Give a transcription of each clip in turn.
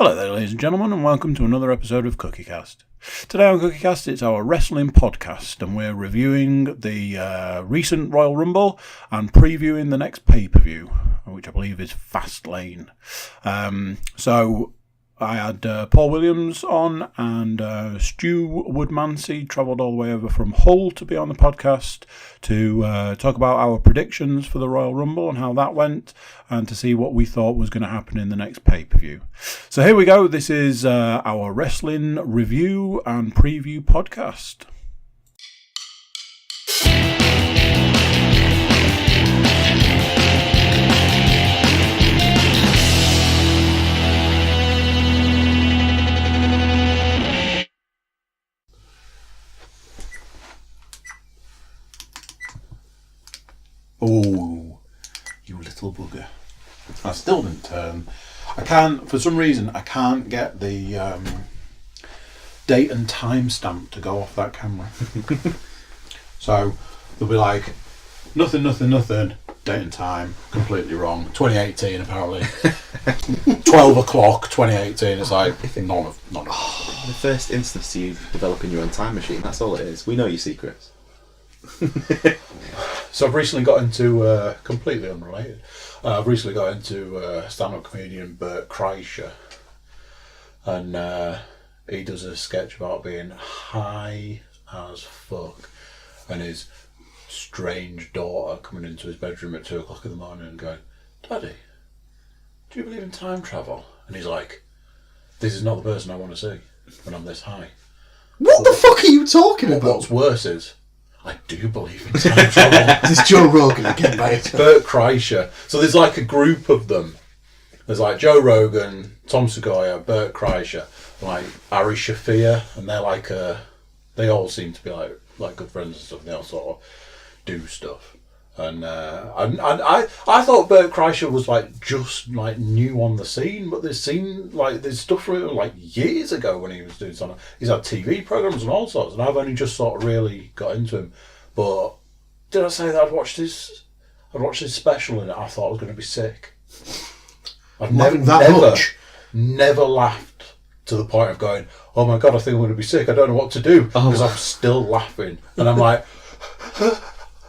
Hello there, ladies and gentlemen, and welcome to another episode of Cookiecast. Today on Cookiecast, it's our wrestling podcast, and we're reviewing the recent Royal Rumble and previewing the next pay-per-view, which I believe is Fastlane. So I had Paul Williams on, and Stu Woodmansey travelled all the way over from Hull to be on the podcast to talk about our predictions for the Royal Rumble and how that went, and to see what we thought was going to happen in the next pay-per-view. So here we go. This is our wrestling review and preview podcast. Oh, you little bugger. I still didn't turn. I can't, for some reason, I can't get the date and time stamp to go off that camera. So, they'll be like, nothing, date and time, completely wrong. 2018, apparently. 12 o'clock, 2018, it's like, none of the first instance to you developing your own time machine, that's all it is. We know your secrets. So I've recently got into, completely unrelated, I've recently got into stand-up comedian Bert Kreischer, and he does a sketch about being high as fuck, and his strange daughter coming into his bedroom at 2 o'clock in the morning and going, "Daddy, do you believe in time travel?" And he's like, "This is not the person I want to see when I'm this high." What the fuck are you talking about? What's worse is, I do believe in time travel. This is Joe Rogan again, mate. Bert Kreischer. So there's like a group of them. There's like Joe Rogan, Tom Segura, Bert Kreischer, like Ari Shaffir, and they're like they all seem to be like good friends and stuff. And they all sort of do stuff. And I thought Bert Kreischer was like just like new on the scene, but there's stuff from him like years ago when he was doing something. He's had TV programs and all sorts, and I've only just sort of really got into him. But did I say that I'd watched his special and I thought I was going to be sick? I've never laughed to the point of going, "Oh my god, I think I'm going to be sick. I don't know what to do," because I'm still laughing, and I'm like,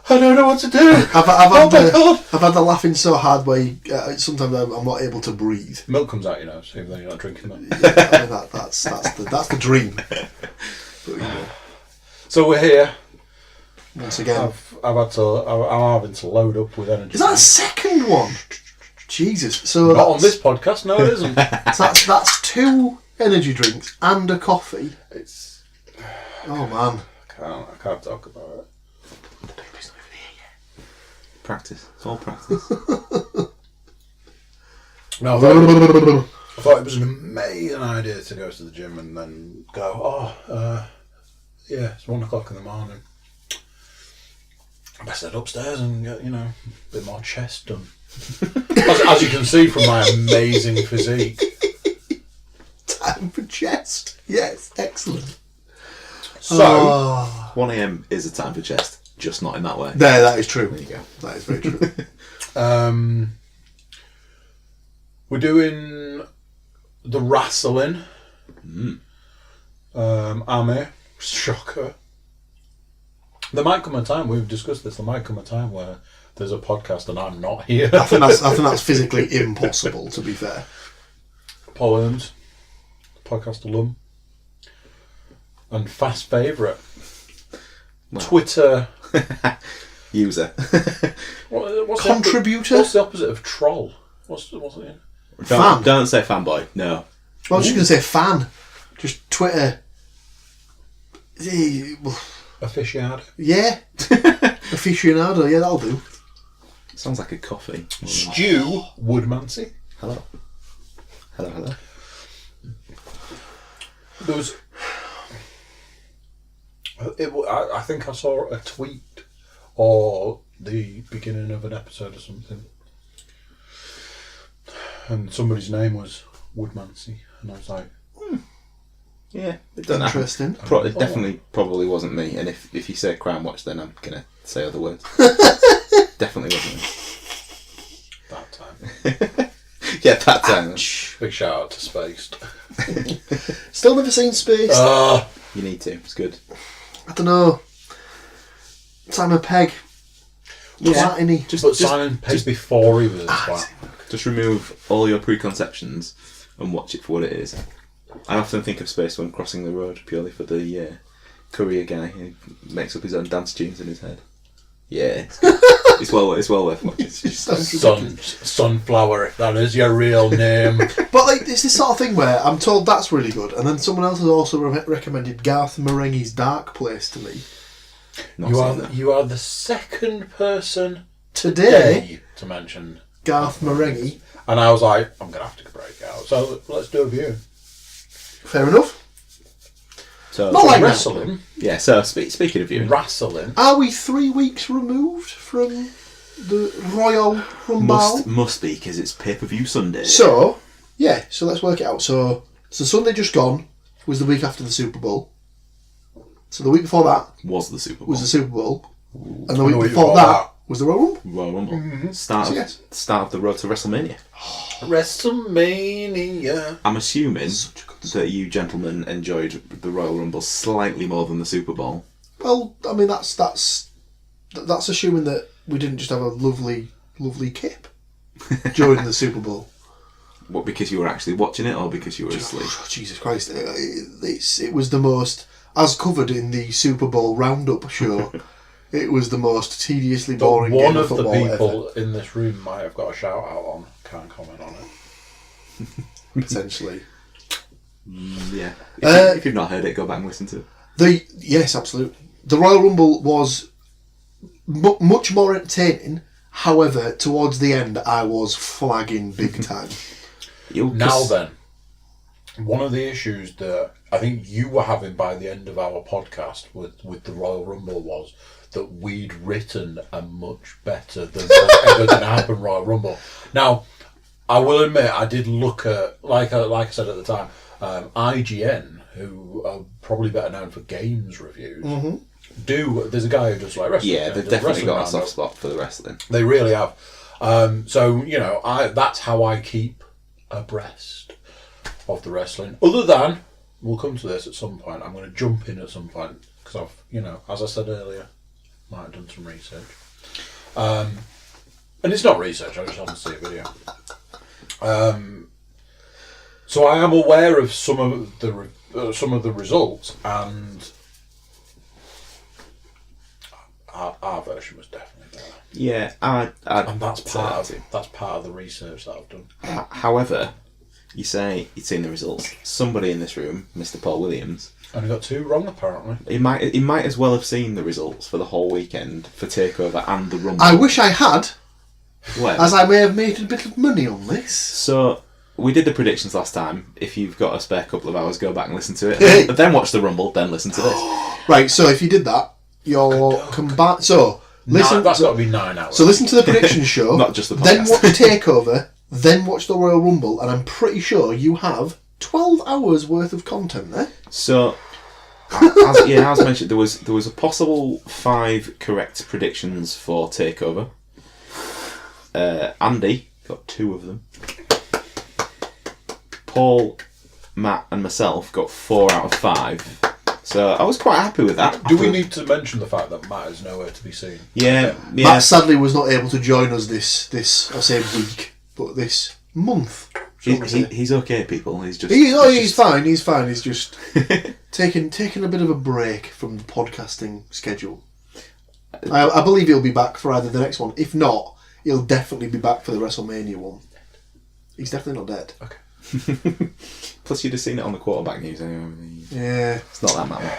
I don't know what to do. I've had the laughing so hard where sometimes I'm not able to breathe. Milk comes out, even though you're not drinking milk. Yeah, I mean, that's the dream. But, So we're here once again. I'm having to load up with energy. Is that a second one? Jesus. So not on this podcast. No, it isn't. So that's 2 energy drinks and a coffee. It's. Oh man. I can't talk about it. Practice. It's all practice. No, I thought it was an amazing idea to go to the gym and then go, it's 1 o'clock in the morning. I best head upstairs and get, a bit more chest done. as you can see from my amazing physique. Time for chest. Yes, excellent. So, 1 a.m. is a time for chest. Just not in that way. There, that is true. There you go. That is very true. We're doing the wrestling. Ame, shocker. There might come a time, we've discussed this, there might come a time where there's a podcast and I'm not here. I think that's physically impossible, to be fair. Paul Williams, podcast alum, and fast favourite. Well. Twitter user. What's contributor? What's the opposite of troll? What's it? Fan. Don't say fanboy. No. I was just going to say fan. Just Twitter. Aficionado. Yeah. Aficionado. Yeah, that'll do. Sounds like a coffee. Stu Woodmansey. Hello. There was. I think I saw a tweet or the beginning of an episode or something, and somebody's name was Woodmansey, and I was like, Yeah, it doesn't interesting. It definitely probably wasn't me. And if you say Crown Watch, then I'm gonna say other words. Definitely wasn't me. That time. Yeah, that time. Big shout out to Spaced. Still never seen Space. You need to. It's good. I don't know. Simon Pegg. Platini. But Simon Pegg before he was twat. Just remove all your preconceptions and watch it for what it is. I often think of Space when crossing the road purely for the courier guy who makes up his own dance tunes in his head. Yeah, it's well worth watching. Sunflower, if that is your real name. But like, it's this sort of thing where I'm told that's really good, and then someone else has also recommended Garth Marenghi's Dark Place to me. You are the second person Today to mention Garth Marenghi. And I was like, I'm going to have to break out. So let's do a view. Fair enough. So Not like wrestling. Yeah, so speaking of viewing. Wrestling. Are we 3 weeks removed from the Royal Rumble? Must be, because it's pay-per-view Sunday. So let's work it out. So Sunday just gone was the week after the Super Bowl. So the week before that was the Super Bowl. And the week before that was the Royal Rumble. Royal Rumble. Mm-hmm. Start of the road to WrestleMania. WrestleMania. I'm assuming that you gentlemen enjoyed the Royal Rumble slightly more than the Super Bowl. Well, I mean that's assuming that we didn't just have a lovely kip during the Super Bowl. What, because you were actually watching it, or because you were asleep? Oh, Jesus Christ! It was the most, as covered in the Super Bowl roundup show. It was the most tediously boring game of football one of the people ever. in this room might have got a shout out on. Can't comment on it. Potentially. Yeah. If you've not heard it, go back and listen to it. Yes, absolutely. The Royal Rumble was much more entertaining. However, towards the end, I was flagging big time. Now then, one of the issues that I think you were having by the end of our podcast with the Royal Rumble was that we'd written a much better than what's ever going to happen Royal Rumble. Now, I will admit, I did look at, like I said at the time, IGN, who are probably better known for games reviews, there's a guy who does like wrestling. Yeah, they've definitely got a soft spot for the wrestling. They really have. So, that's how I keep abreast of the wrestling. Other than, we'll come to this at some point, I'm going to jump in at some point, because I've, as I said earlier, might have done some research. And it's not research, I just want to see a video. So I am aware of some of the results, and our version was definitely better. Yeah, and that's part of the research that I've done. However, you say you'd seen the results. Somebody in this room, Mr. Paul Williams, only got 2 wrong apparently. He might as well have seen the results for the whole weekend for Takeover and the Rumble. I wish I had, well, as I may have made a bit of money on this. So we did the predictions last time. If you've got a spare couple of hours, go back and listen to it. But then watch the Rumble, then listen to this. Right. So if you did that, you're combined. So listen. That's got to be 9 hours. So listen to the prediction show. Not just the podcast. Then watch Takeover. Then watch the Royal Rumble, and I'm pretty sure you have 12 hours worth of content there. So, as mentioned, there was a possible 5 correct predictions for Takeover. Andy got 2 of them. Paul, Matt, and myself got 4 out of 5. So I was quite happy with that. Do we need to mention the fact that Matt is nowhere to be seen? Yeah. Matt sadly was not able to join us this I say week, but this month. He's okay, people. He's just he's fine. He's fine. He's just taking a bit of a break from the podcasting schedule. I believe he'll be back for either the next one. If not, he'll definitely be back for the WrestleMania one. He's definitely not dead. Okay. Plus, you'd have seen it on the quarterback news anyway. Yeah, it's not that matter.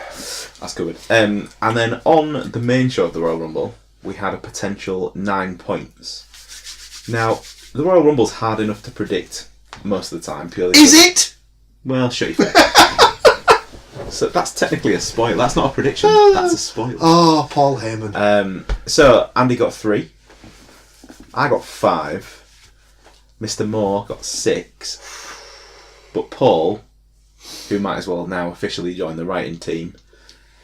That's good. And then on the main show of the Royal Rumble, we had a potential 9 points. Now, the Royal Rumble's hard enough to predict most of the time. Purely. Is it? Well, shut your face. So that's technically a spoiler. That's not a prediction. That's a spoiler. Oh, Paul Heyman. So Andy got 3. I got 5. Mr. Moore got 6. But Paul, who might as well now officially join the writing team,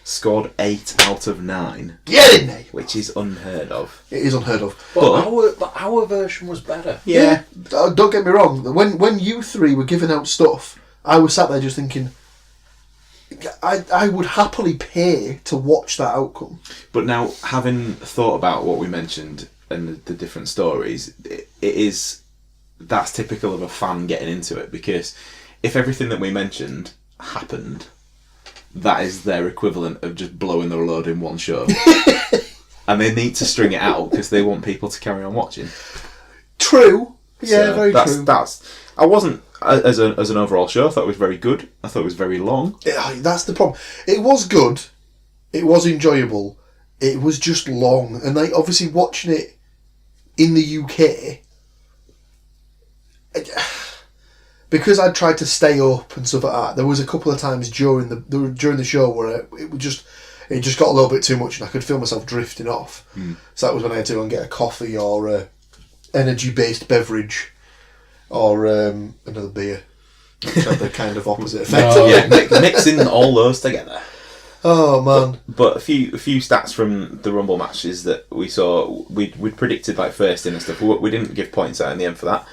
scored 8 out of 9. Get in there! Which is unheard of. It is unheard of. But our version was better. Yeah. Don't get me wrong. When you three were giving out stuff, I was sat there just thinking, I would happily pay to watch that outcome. But now, having thought about what we mentioned and the different stories, that's typical of a fan getting into it, because if everything that we mentioned happened, that is their equivalent of just blowing their load in one show. And they need to string it out because they want people to carry on watching. True. Yeah, So very true. I wasn't, as an overall show, I thought it was very good. I thought it was very long. That's the problem. It was good. It was enjoyable. It was just long. And obviously watching it in the UK, because I tried to stay up and stuff like that, there was a couple of times during the show where it just got a little bit too much and I could feel myself drifting off. So that was when I had to go and get a coffee or a energy-based beverage or another beer, which had the kind of opposite effect. Yeah, mixing all those together. Oh man! But a few stats from the Rumble matches that we saw, we'd predicted like first in and stuff. We didn't give points out in the end for that.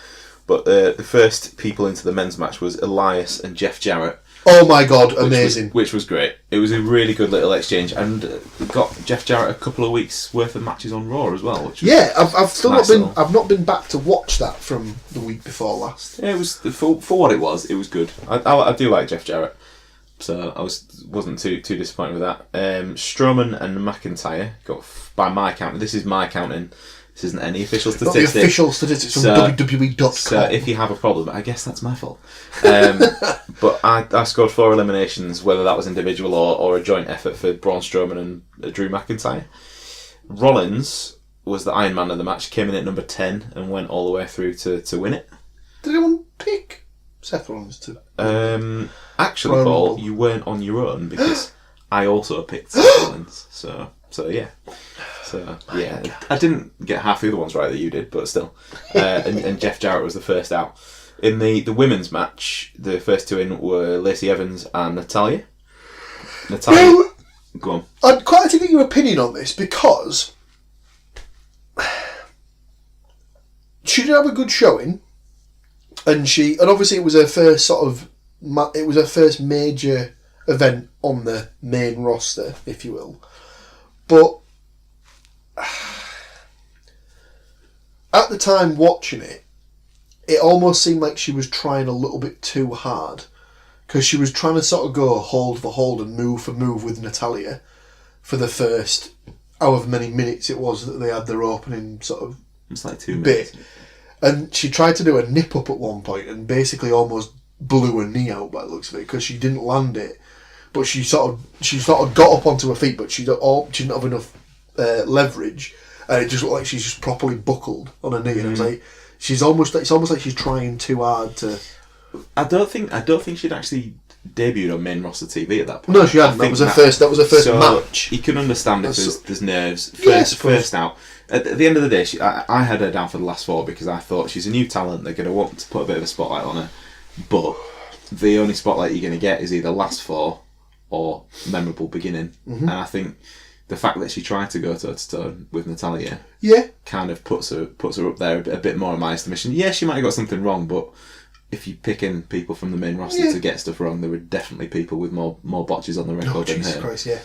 But the first people into the men's match was Elias and Jeff Jarrett. Oh my god, amazing! Which was great. It was a really good little exchange, and we got Jeff Jarrett a couple of weeks worth of matches on Raw as well. Which was I've still nice I've not been back to watch that from the week before last. Yeah, it was for what it was. It was good. I do like Jeff Jarrett, so I wasn't too disappointed with that. Strowman and McIntyre got, by my count. This is my counting. This isn't any official Not statistics. the official statistics from WWE.com. So if you have a problem, I guess that's my fault. But I scored 4 eliminations, whether that was individual or a joint effort for Braun Strowman and Drew McIntyre. Rollins was the Iron Man of the match, came in at number 10 and went all the way through to win it. Did anyone pick Seth Rollins to? Actually, Royal Paul, Rumble. you weren't on your own because I also picked Seth Rollins. So yeah. So yeah, I didn't get half the other ones right that you did, but still. And Jeff Jarrett was the first out. In the women's match, the first two in were Lacey Evans and Natalya. Well, Go on. I'd quite like to get your opinion on this because she did have a good showing, and obviously it was her first first major event on the main roster, if you will. But at the time watching it, it almost seemed like she was trying a little bit too hard, because she was trying to sort of go hold for hold and move for move with Natalya for the first however many minutes it was that they had their opening sort of It's like 2 bit. minutes. And she tried to do a nip up at one point and basically almost blew her knee out by the looks of it, because she didn't land it. But she sort of got up onto her feet, but she didn't have enough leverage, and it just looked like she's just properly buckled on her knee. And it was like it's almost like she's trying too hard to. I don't think she'd actually debuted on main roster TV at that point. No, she hadn't. That was her first so match. You can understand if there's nerves. Yeah, I suppose. First out. At the end of the day, I had her down for the last 4 because I thought she's a new talent. They're going to want to put a bit of a spotlight on her, but the only spotlight you're going to get is either last 4 or memorable beginning. And I think the fact that she tried to go toe to toe with Natalya, kind of puts her up there a bit more in my estimation. Yeah, she might have got something wrong, but if you're picking people from the main roster to get stuff wrong, there were definitely people with more botches on the record than her. Jesus Christ, yeah.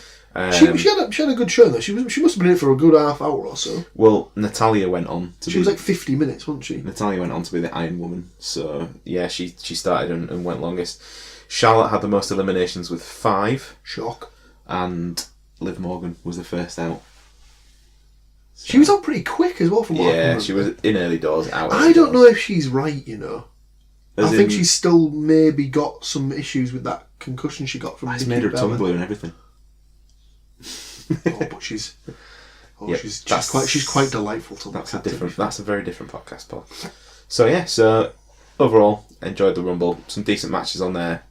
She had a good show though. She must have been in it for a good half hour or so. Well, Natalya went on to She was like 50 minutes, wasn't she? Natalya went on to be the Iron Woman. So yeah, she started and went longest. Charlotte had the most eliminations with 5. Shock. And Liv Morgan was the first out. She was out pretty quick as well from what I Yeah, remember. she was in early doors, out. I don't know if she's right, you know. As I think in- she's still maybe got some issues with that concussion she got from It's Nikki made her Bella. tongue blue and everything. Oh, but she's Yeah, she's quite delightful to look at. That's a very different podcast, Paul. So yeah, so overall enjoyed the Rumble. Some decent matches on there,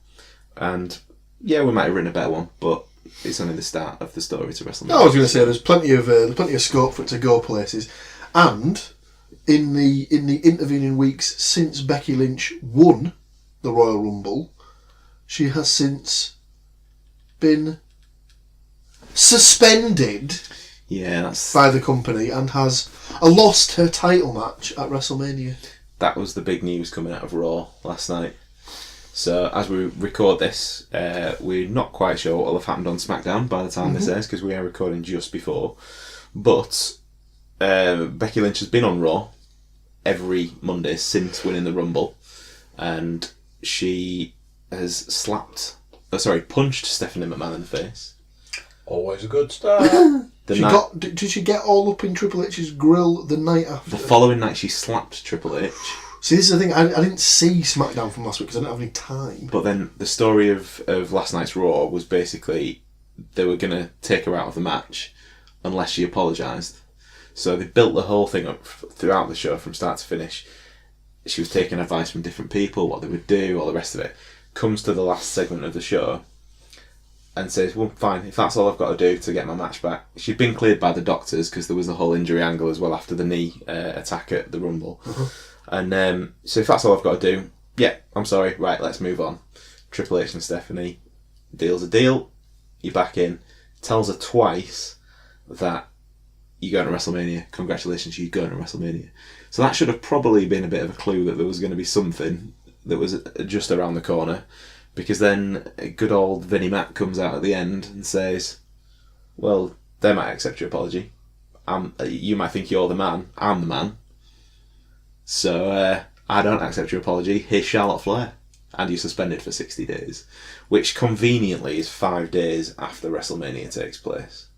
and yeah, we might have written a better one, but it's only the start of the story to WrestleMania. I was going to say there's plenty of scope for it to go places, and in the intervening weeks since Becky Lynch won the Royal Rumble, she has since been suspended Yeah, that's by the company and has lost her title match at WrestleMania. that was the big news coming out of Raw last night. So as we record this, we're not quite sure what will have happened on SmackDown by the time this airs, because we are recording just before. But Becky Lynch has been on Raw every Monday since winning the Rumble, and she has punched Stephanie McMahon in the face. Always a good start. Did she get all up in Triple H's grill the night after? The following night she slapped Triple H. See, this is the thing, I didn't see SmackDown from last week because I didn't have any time. But then the story of last night's Raw was basically they were going to take her out of the match unless she apologised. So they built the whole thing up throughout the show from start to finish. She was taking advice from different people, what they would do, all the rest of it. Comes to the last segment of the show and says, well, fine, if that's all I've got to do to get my match back. She'd been cleared by the doctors because there was the whole injury angle as well after the knee attack at the Rumble. And so if that's all I've got to do, yeah, I'm sorry, right, let's move on. Triple H and Stephanie deals a deal, you're back in, tells her twice that you're going to WrestleMania, congratulations, you're going to WrestleMania. So that should have probably been a bit of a clue that there was going to be something that was just around the corner, because then good old Vinnie Mac comes out at the end and says, well, they might accept your apology. You might think you're the man, I'm the man. So I don't accept your apology. Here's Charlotte Flair. And you're suspended for 60 days. Which conveniently is 5 days after WrestleMania takes place.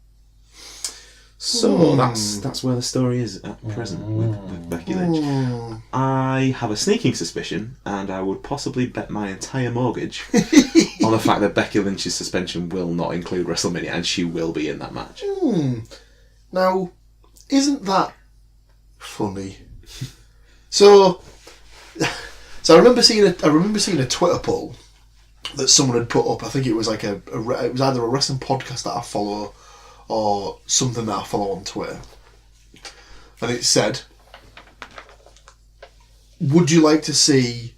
So that's where the story is at present with Becky Lynch. I have a sneaking suspicion, and I would possibly bet my entire mortgage on the fact that Becky Lynch's suspension will not include WrestleMania, and she will be in that match. Now, isn't that funny? So I remember seeing a Twitter poll that someone had put up. I think it was like it was either a wrestling podcast that I follow or something that I follow on Twitter, and it said, "Would you like to see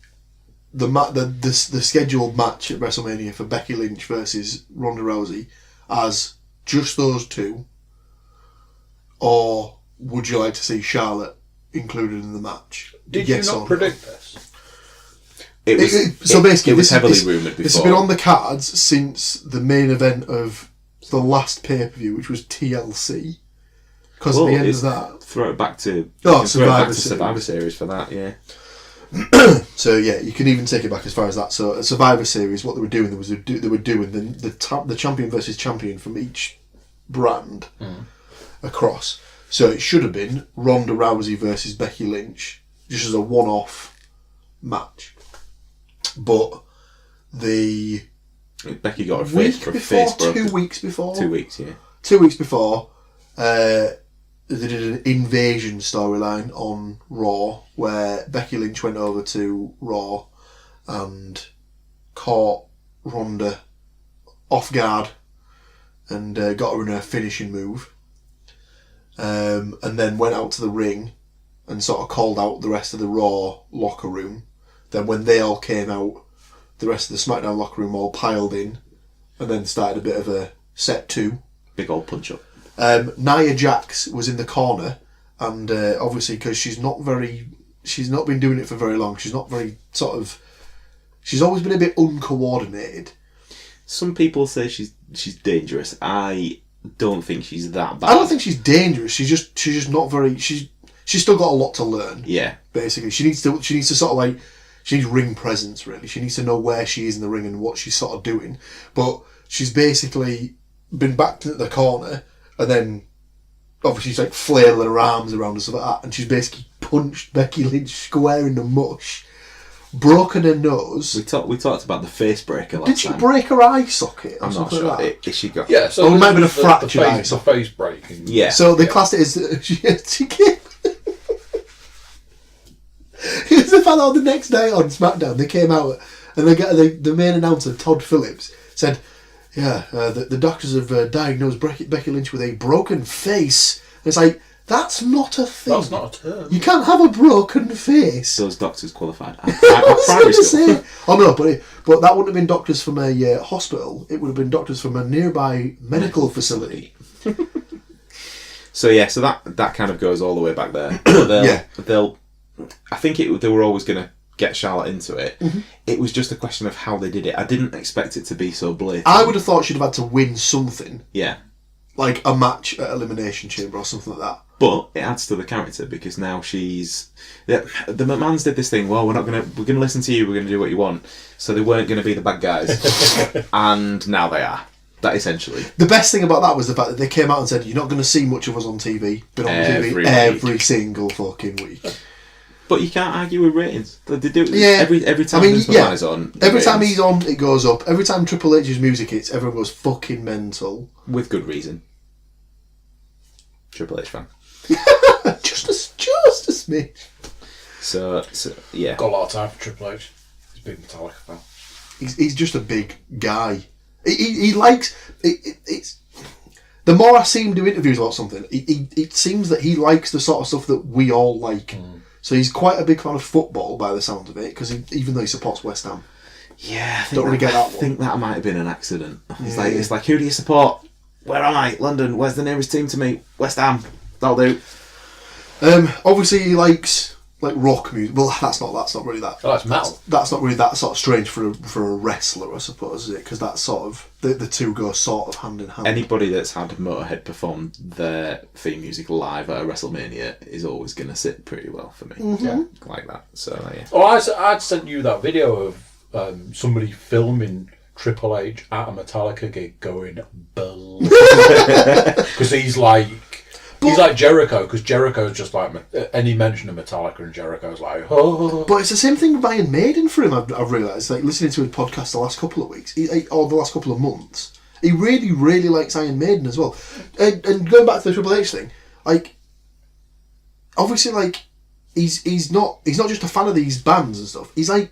the scheduled match at WrestleMania for Becky Lynch versus Ronda Rousey as just those two, or would you like to see Charlotte included in the match?" Did you not predict this? It was heavily rumoured before. This has been on the cards since the main event of the last pay-per-view, which was TLC. Because at the end of that... Throw it back to Survivor Series for that, yeah. So yeah, you can even take it back as far as that. So at Survivor Series, what they were doing was they were doing the champion versus champion from each brand across. So it should have been Ronda Rousey versus Becky Lynch, just as a one-off match. But Becky got her face broken. 2 weeks before. 2 weeks, yeah. 2 weeks before, they did an invasion storyline on Raw where Becky Lynch went over to Raw and caught Ronda off guard and got her in her finishing move. And then went out to the ring and sort of called out the rest of the Raw locker room. Then when they all came out, the rest of the SmackDown locker room all piled in and then started a bit of a set two. Big old punch-up. Nia Jax was in the corner, and obviously because she's not been doing it for very long, she's always been a bit uncoordinated. Some people say she's dangerous. I don't think she's that bad. I don't think she's dangerous. She's just not very. She's still got a lot to learn. Yeah. Basically, she needs to sort of like, she needs ring presence really. She needs to know where she is in the ring and what she's sort of doing. But she's basically been backed into the corner, and then obviously she's like flailing her arms around and stuff like that, and she's basically punched Becky Lynch square in the mush, broken her nose. We talked about the face breaker last time. Did she break her eye socket? I'm not sure. She got... Yeah, so it might have been a fractured eye the socket. face breaking. Yeah. So the class is she came. It's the fact that the next day on SmackDown they came out and the main announcer Todd Phillips said, "Yeah, the doctors have diagnosed Becky Lynch with a broken face." And it's like, That's not a thing. That's not a term. You can't have a broken face. Those doctors qualified. I was going to say. Oh no, but that wouldn't have been doctors from a hospital. It would have been doctors from a nearby medical facility. So that kind of goes all the way back there. But I think they were always going to get Charlotte into it. Mm-hmm. It was just a question of how they did it. I didn't expect it to be so blatant. I would have thought she'd have had to win something. Yeah. Like a match at Elimination Chamber or something like that. But it adds to the character because now she's... The McMahons did this thing, well, we're going to listen to you, we're going to do what you want. So they weren't going to be the bad guys. And now they are. That essentially. The best thing about that was the fact that they came out and said, you're not going to see much of us on TV. Been on TV every single fucking week. But you can't argue with ratings. They do every time Vince McMahon is on. Every time he's on, it goes up. Every time Triple H's music hits, everyone goes fucking mental. With good reason. Triple H fan. just a smidge. So yeah. Got a lot of time for Triple H. He's a big Metallica fan. He's just a big guy. He likes it's. The more I see him do interviews about something, it seems that he likes the sort of stuff that we all like. Mm. So he's quite a big fan of football by the sound of it, because even though he supports West Ham. Yeah, I think that might have been an accident. It's like, who do you support? Where am I? London. Where's the nearest team to me? West Ham. That'll do. Obviously he likes like rock music. Well, that's not really that. Oh, that's metal. That's not really that sort of strange for a wrestler, I suppose, is it? Because that's sort of the two go sort of hand in hand. Anybody that's had Motorhead perform their theme music live at a WrestleMania is always going to sit pretty well for me. Mm-hmm. Yeah, like that. So yeah. Oh, I'd sent you that video of somebody filming Triple H at a Metallica gig going because he's like Jericho, because Jericho's just like any mention of Metallica and Jericho's like, oh. But it's the same thing with Iron Maiden for him. I've realised, like listening to his podcast the last couple of weeks or the last couple of months, he really, really likes Iron Maiden as well. And going back to the Triple H thing, like obviously, like he's not just a fan of these bands and stuff. He's like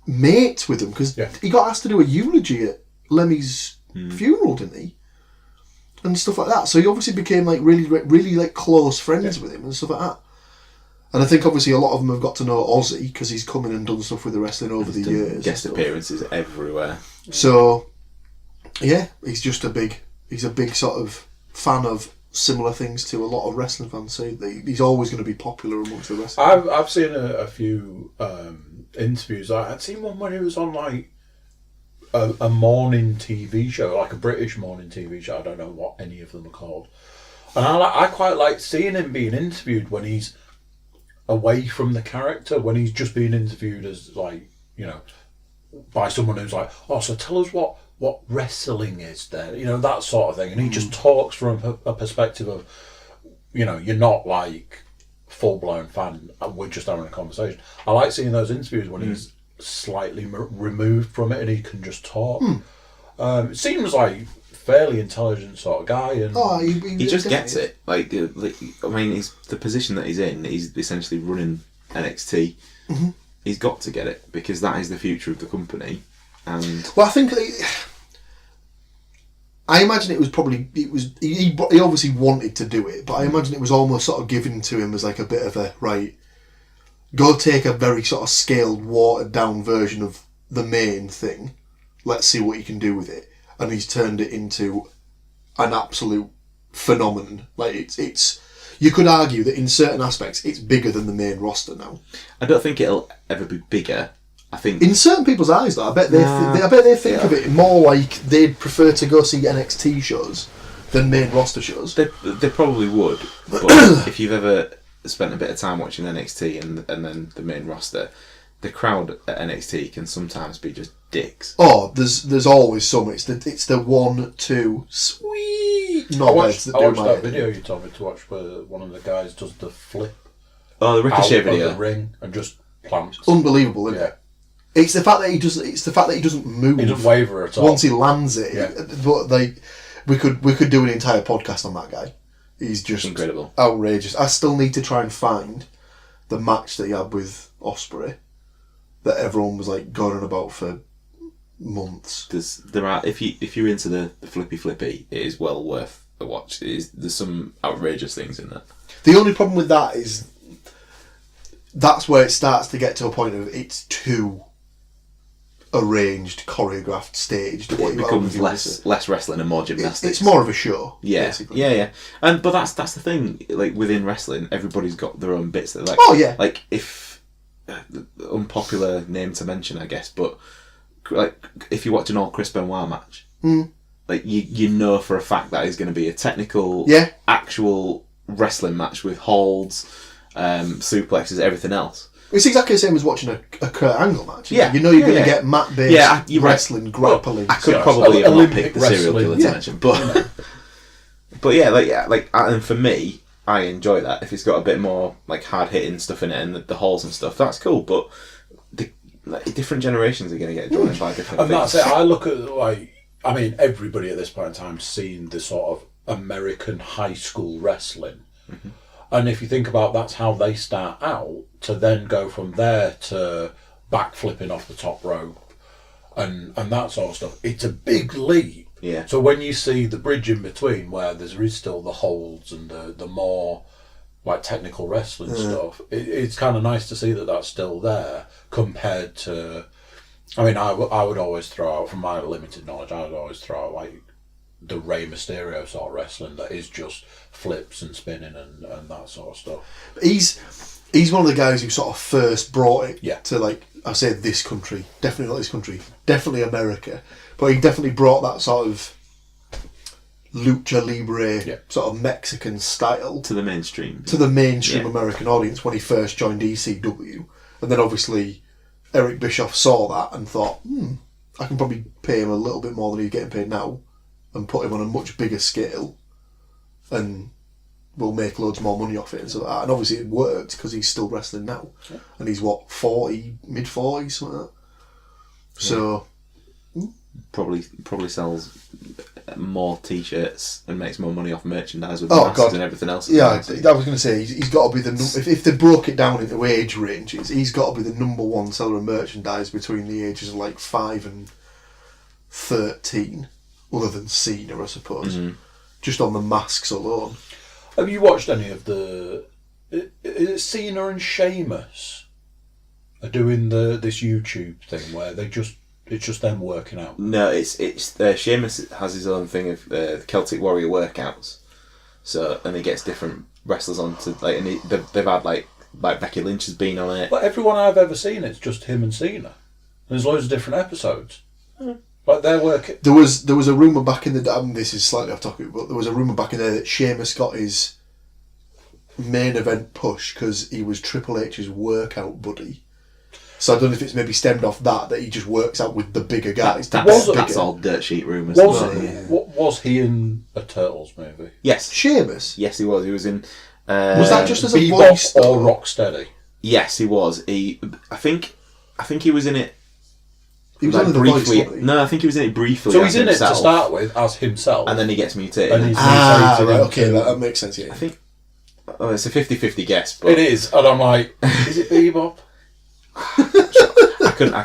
mates with them because he got asked to do a eulogy at Lemmy's funeral, didn't he? And stuff like that. So he obviously became like really, really like close friends with him and stuff like that. And I think obviously a lot of them have got to know Ozzy because he's come in and done stuff with the wrestling over the years. Guest appearances everywhere. So yeah, he's a big sort of fan of similar things to a lot of wrestling fans. So he's always going to be popular amongst the wrestlers. I've seen a few interviews. I'd seen one when he was on like a morning TV show, like a British morning TV show. I don't know what any of them are called. And I quite like seeing him being interviewed when he's away from the character, when he's just being interviewed as like, you know, by someone who's like, oh, so tell us what wrestling is then, you know, that sort of thing. And he just talks from a perspective of, you know, you're not like full-blown fan, we're just having a conversation. I like seeing those interviews when he's slightly removed from it and he can just talk. It seems like fairly intelligent sort of guy, and he just gets it. Like I mean, he's the position that he's in. He's essentially running NXT. Mm-hmm. He's got to get it because that is the future of the company. And well, I think I imagine he obviously wanted to do it, but I imagine it was almost sort of given to him as like a bit of a right. Go take a very sort of scaled, watered down version of the main thing. Let's see what you can do with it. And he's turned it into an absolute phenomenon. Like it's you could argue that in certain aspects it's bigger than the main roster now. I don't think it'll ever be bigger. I think in certain people's eyes, though, I bet they think of it more like they'd prefer to go see NXT shows than main roster shows. They probably would. But if you've ever spent a bit of time watching NXT and then the main roster, the crowd at NXT can sometimes be just dicks. Oh, there's always some. It's the 1, 2 sweet knobheads that do my I watched that video you told me to watch where one of the guys does the flip. Oh, the Ricochet out video. Of the ring and just plants. Unbelievable, isn't it? It's the fact that he doesn't move. He doesn't waver at all. Once he lands it. Yeah. But we could do an entire podcast on that guy. He's just incredible, outrageous. I still need to try and find the match that he had with Ospreay that everyone was like going on about for months. There are if you're into the flippy, it is well worth I watch. There's some outrageous things in that. The only problem with that is that's where it starts to get to a point of it's too arranged, choreographed, staged. It becomes less wrestling and more gymnastics. It's more of a show. Yeah, basically. yeah. But that's the thing. Like within wrestling, everybody's got their own bits that like. Oh yeah. Like if unpopular name to mention, I guess, but like if you watch an all Chris Benoit match, like you know for a fact that is going to be a technical, actual wrestling match with holds, suplexes, everything else. It's exactly the same as watching a Kurt Angle match. Yeah. You know you're going to get mat-based wrestling, grappling. I could probably have not picked the serial killer to yeah. mention, but but yeah, and for me, I enjoy that. If it's got a bit more like hard hitting stuff in it and the halls and stuff, that's cool. But different generations are going to get drawn in by different and things. that's it. I look at everybody at this point in time seen the sort of American high school wrestling. Mm-hmm. And if you think about that's how they start out, to then go from there to backflipping off the top rope and that sort of stuff, it's a big leap. Yeah. So when you see the bridge in between where there is still the holds and the more like technical wrestling stuff, it's kind of nice to see that that's still there compared to... I mean, I would always throw out, from my limited knowledge, I would always throw out like the Rey Mysterio sort of wrestling that is just flips and spinning and that sort of stuff. He's one of the guys who sort of first brought it to, like, I say this country, definitely not this country, definitely America, but he definitely brought that sort of lucha libre sort of Mexican style to the mainstream American audience when he first joined ECW. And then obviously Eric Bischoff saw that and thought, I can probably pay him a little bit more than he's getting paid now and put him on a much bigger scale and we'll make loads more money off it and so that. And obviously it worked because he's still wrestling now. Yeah. And he's what, 40, mid-40s, something like that. So... Probably sells more t-shirts and makes more money off merchandise with masks and everything else. Yeah, I was going to say, he's got to be the... If they broke it down into age ranges, he's got to be the number one seller of merchandise between the ages of like 5 and 13, other than Cena, I suppose. Mm-hmm. Just on the masks alone. Have you watched any of the... Is it Cena and Sheamus are doing this YouTube thing where it's just them working out? No, it's Sheamus has his own thing of Celtic Warrior workouts. So, and he gets different wrestlers on to, like, and they've had like Becky Lynch has been on it. But everyone I've ever seen, it's just him and Cena. And there's loads of different episodes. Like they're working. There was a rumour back in the day, this is slightly off topic, but there was a rumour back in there that Sheamus got his main event push because he was Triple H's workout buddy. So I don't know if it's maybe stemmed off that he just works out with the bigger guys. That's all dirt sheet rumours. Was he in a Turtles movie? Yes. Sheamus? Yes, he was. He was in... was that just as a Bebop voice? Or Rocksteady? Yes, he was. I think he was in it... He was in the voice, No, I think he was in it briefly. So he's in it to start with as himself. And then he gets mutated. And he's mutated. Right, okay, that makes sense, yeah. I think... Oh, it's a 50-50 guess. But it is. And I'm like, is it Bebop? I couldn't.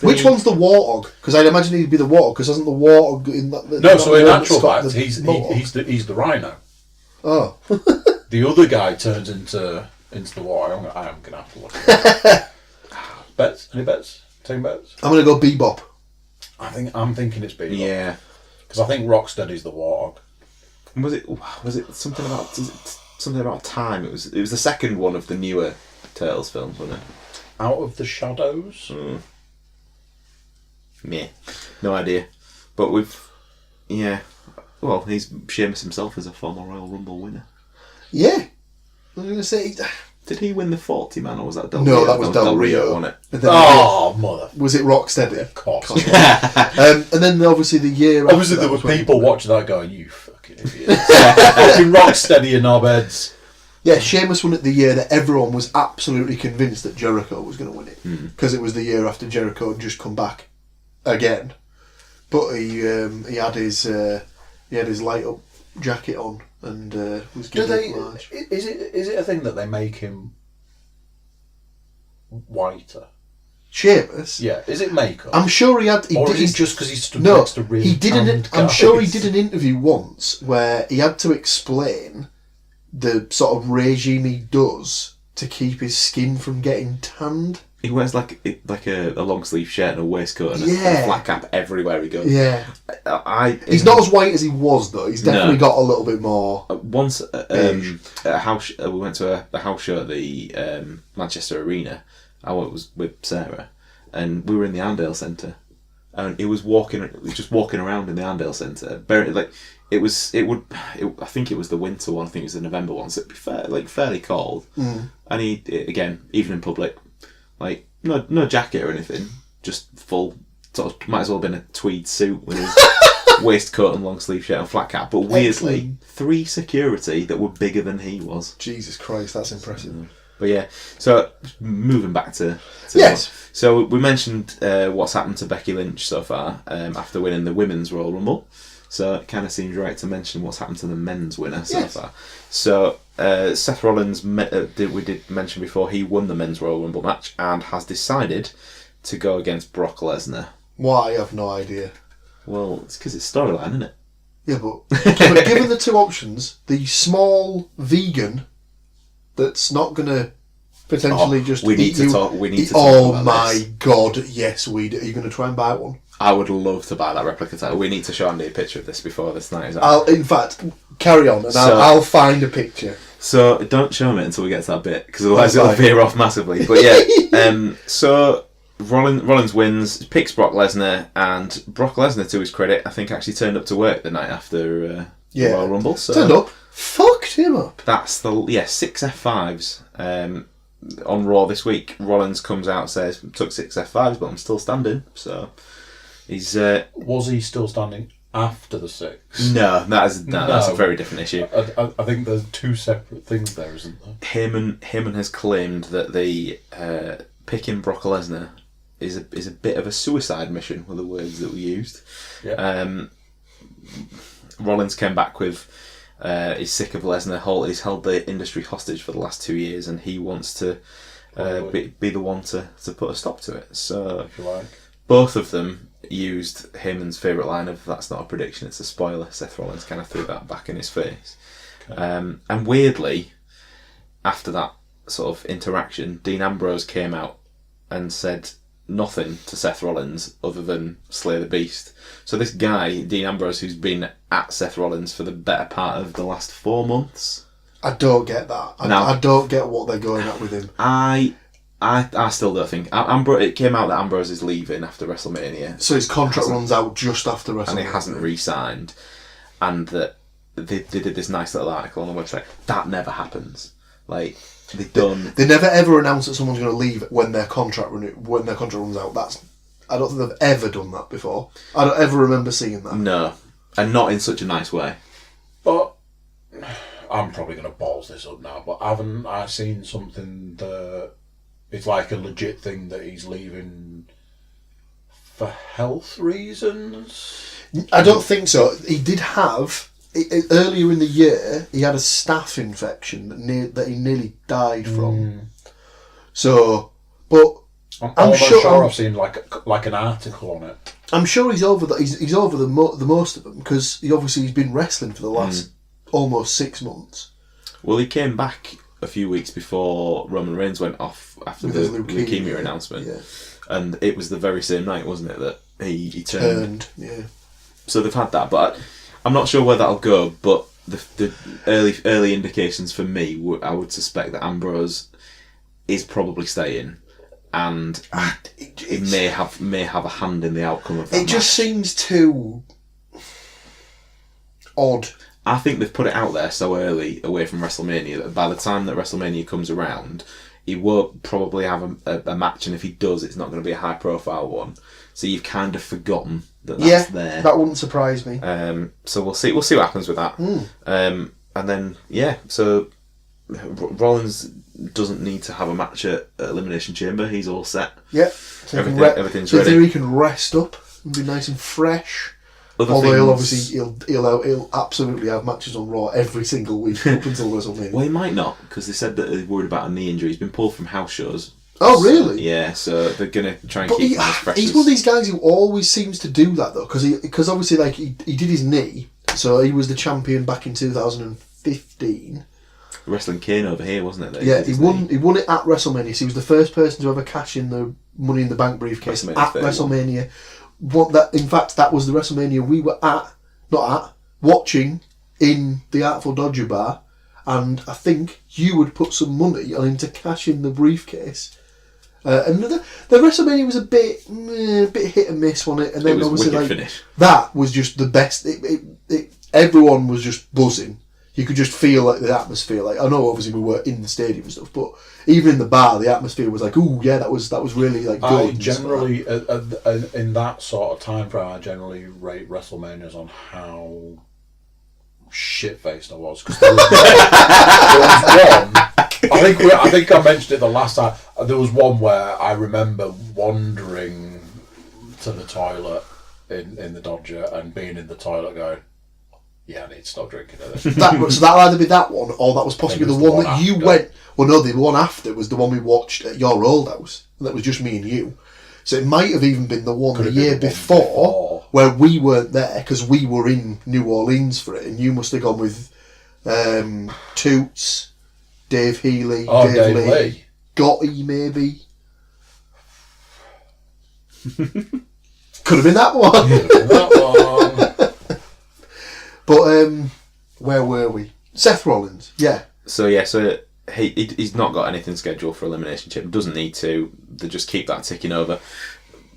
Which one's the Warthog? Because I'd imagine he'd be the Warthog. Because isn't the Warthog in that? No, so in actual fact, he's the Rhino. Oh. The other guy turns into the Warthog. I am gonna have to look at it. Bets? Any bets? Team bets? I'm gonna go Bebop. I'm thinking it's Bebop. Yeah. Because I think Rocksteady's the Warthog. Was it something about time? It was the second one of the newer Turtles films, wasn't it? Out of the Shadows? Yeah, no idea. But he's Sheamus himself as a former Royal Rumble winner. Yeah. I was going to say... Did he win the 40 man or was that Del Rio? No, that was Del Rio. Won it. Mother. Was it Rocksteady? Of course. And then obviously the year after... Obviously there were people watching that going, you fucking idiots. Fucking Rocksteady in our beds. Yeah, Sheamus won it the year that everyone was absolutely convinced that Jericho was going to win it. Because it was the year after Jericho had just come back again. But he had his light up jacket on and was giving large. Is it a thing that they make him whiter? Sheamus. Yeah, is it makeup? I'm sure he had. Or did, is it just because he stood next to really tanned I'm guys? sure he did an interview once where he had to explain the sort of regime he does to keep his skin from getting tanned. He wears like a long sleeve shirt and a waistcoat and Yeah. a flat cap everywhere he goes. Yeah. He's not as white as he was though. He's definitely got a little bit more. Once at a house, we went to a house show at the Manchester Arena. I was with Sarah, and we were in the Arndale Centre, and he was just walking around in the Arndale Centre. I think it was the winter one. I think it was the November one. So it'd be fairly cold. And he, again, even in public, like no jacket or anything, just full sort of, might as well have been a tweed suit with his waistcoat and long sleeve shirt and flat cap. But weirdly, Excellent. 3 security that were bigger than he was. Jesus Christ, that's impressive. But yeah, so moving back to Yes. So we mentioned what's happened to Becky Lynch so far after winning the Women's Royal Rumble. So it kind of seems right to mention what's happened to the men's winner so far. So Seth Rollins, we did mention before, he won the Men's Royal Rumble match and has decided to go against Brock Lesnar. Why? I have no idea. Well, it's because it's storyline, isn't it? Yeah, but given the two options, the small vegan that's not going to potentially just we need eat to you. talk. We need to talk Oh about my this. God! Yes, we do. Are you going to try and buy one? I would love to buy that replica title. We need to show Andy a picture of this before this night is out. In fact, carry on, and So- I'll find a picture. So don't show me it until we get to that bit, because otherwise That's it'll fine. veer off massively. But yeah, so Rollins wins, picks Brock Lesnar, and Brock Lesnar, to his credit, I think actually turned up to work the night after the Royal Rumble. So Turned up, fucked him up. that's 6 F5s on Raw this week. Rollins comes out and says, took 6 F5s, but I'm still standing. So he's Was he still standing after the 6? no, that's a very different issue. I think there's 2 separate things there, isn't there? Heyman has claimed that the picking Brock Lesnar is a bit of a suicide mission, were the words that were used. Yeah. Rollins came back with he's sick of Lesnar. He's held the industry hostage for the last 2 years, and he wants to be the one to put a stop to it. So If you like. both of them used Heyman's favourite line of "That's not a prediction, it's a spoiler." Seth Rollins kind of threw that back in his face. Okay. And weirdly, after that sort of interaction, Dean Ambrose came out and said nothing to Seth Rollins other than slay the beast. So this guy, Dean Ambrose, who's been at Seth Rollins for the better part of the last 4 months. I don't get that. I don't get what they're going at with him. I still don't think it came out that Ambrose is leaving after WrestleMania. So his contract runs out just after WrestleMania. And he hasn't re-signed, and that they did this nice little article on the website. That never happens. Like They never ever announce that someone's going to leave when their contract runs out. I don't think they've ever done that before. I don't ever remember seeing that. No, and not in such a nice way. But I'm probably going to balls this up now, but haven't I seen something that it's like a legit thing that he's leaving for health reasons? I don't think so. He did have earlier in the year. He had a staph infection that he nearly died from. So, but I'm almost sure I've seen like an article on it. I'm sure he's over that. He's over the most of them because he's been wrestling for the last almost 6 months. Well, he came back a few weeks before Roman Reigns went off after With the his leukemia announcement, Yeah. and it was the very same night, wasn't it, that he turned. Yeah. So they've had that, but I'm not sure where that'll go. But the early indications for me, I would suspect that Ambrose is probably staying, and it may have a hand in the outcome of that. It just seems too odd. I think they've put it out there so early away from WrestleMania that by the time that WrestleMania comes around, he won't probably have a match, and if he does, it's not going to be a high profile one. So you've kind of forgotten that's there. That wouldn't surprise me. So we'll see what happens with that. And then so Rollins doesn't need to have a match at Elimination Chamber. He's all set. Yeah. So Everything's ready. So he can rest up and be nice and fresh. Although he'll absolutely have matches on Raw every single week up until WrestleMania. Well, he might not, because they said that he's worried about a knee injury. He's been pulled from house shows Oh, really? Yeah, so they're going to try and But keep him as fresh he's as... one of these guys who always seems to do that, though, because obviously, like, he did his knee, so he was the champion back in 2015. Wrestling Kane over here, wasn't it? Yeah, he won it at WrestleMania. So he was the first person to ever cash in the Money in the Bank briefcase at WrestleMania. In fact, that was the WrestleMania we were watching in the Artful Dodger bar, and I think you would put some money on him to cash in the briefcase. And the WrestleMania was a bit hit and miss, wasn't it? And then it was obviously, like, finish. That was just the best. Everyone was just buzzing. You could just feel like the atmosphere. Like, I know obviously we were in the stadium and stuff, but even in the bar, the atmosphere was like, ooh, yeah, that was really like good. I generally, in that sort of time frame, I generally rate WrestleManias on how shit-faced I was. Because there was one. I think I mentioned it the last time. There was one where I remember wandering to the toilet in the Dodger and being in the toilet going, yeah, I need to stop drinking of this. So that'll either be that one, or that was possibly the one that you went. Well, no, the one after was the one we watched at your old house. And that was just me and you. So it might have even been the one the year before where we weren't there because we were in New Orleans for it, and you must have gone with Toots, Dave Healy, Dave Lee. Gotti, maybe. Could have been that one. But where were we? Seth Rollins, yeah. So he's not got anything scheduled for Elimination Chamber. Doesn't need to. They just keep that ticking over.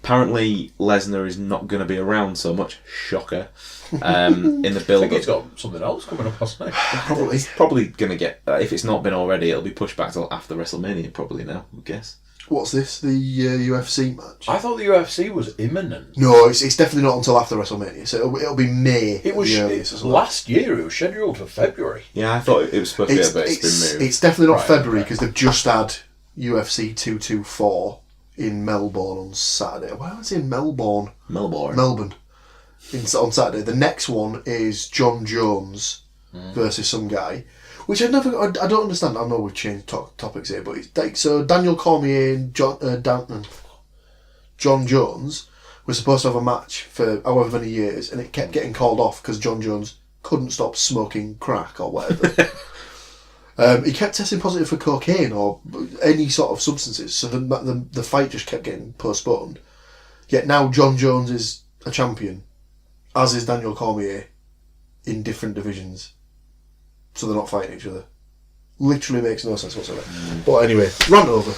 Apparently, Lesnar is not going to be around so much. Shocker. In the build, I think he's got something else coming up, hasn't he? Probably. It's probably going to get. If it's not been already, it'll be pushed back till after WrestleMania. Probably now, I guess. What's this? The UFC match? I thought the UFC was imminent. No, it's definitely not until after WrestleMania. So it'll be May. It was last year. It was scheduled for February. Yeah, I thought it was supposed to be, but it's been moved. It's definitely not February because they've just had UFC 224 in Melbourne on Saturday. Why was it in Melbourne? Melbourne. On Saturday. The next one is John Jones versus some guy. Which I don't understand. I know we've changed topics here, but it's like, so Daniel Cormier and John Jones were supposed to have a match for however many years, and it kept getting called off because John Jones couldn't stop smoking crack or whatever. He kept testing positive for cocaine or any sort of substances, so the fight just kept getting postponed. Yet now John Jones is a champion, as is Daniel Cormier, in different divisions. So they're not fighting each other. Literally makes no sense whatsoever. But anyway, run over.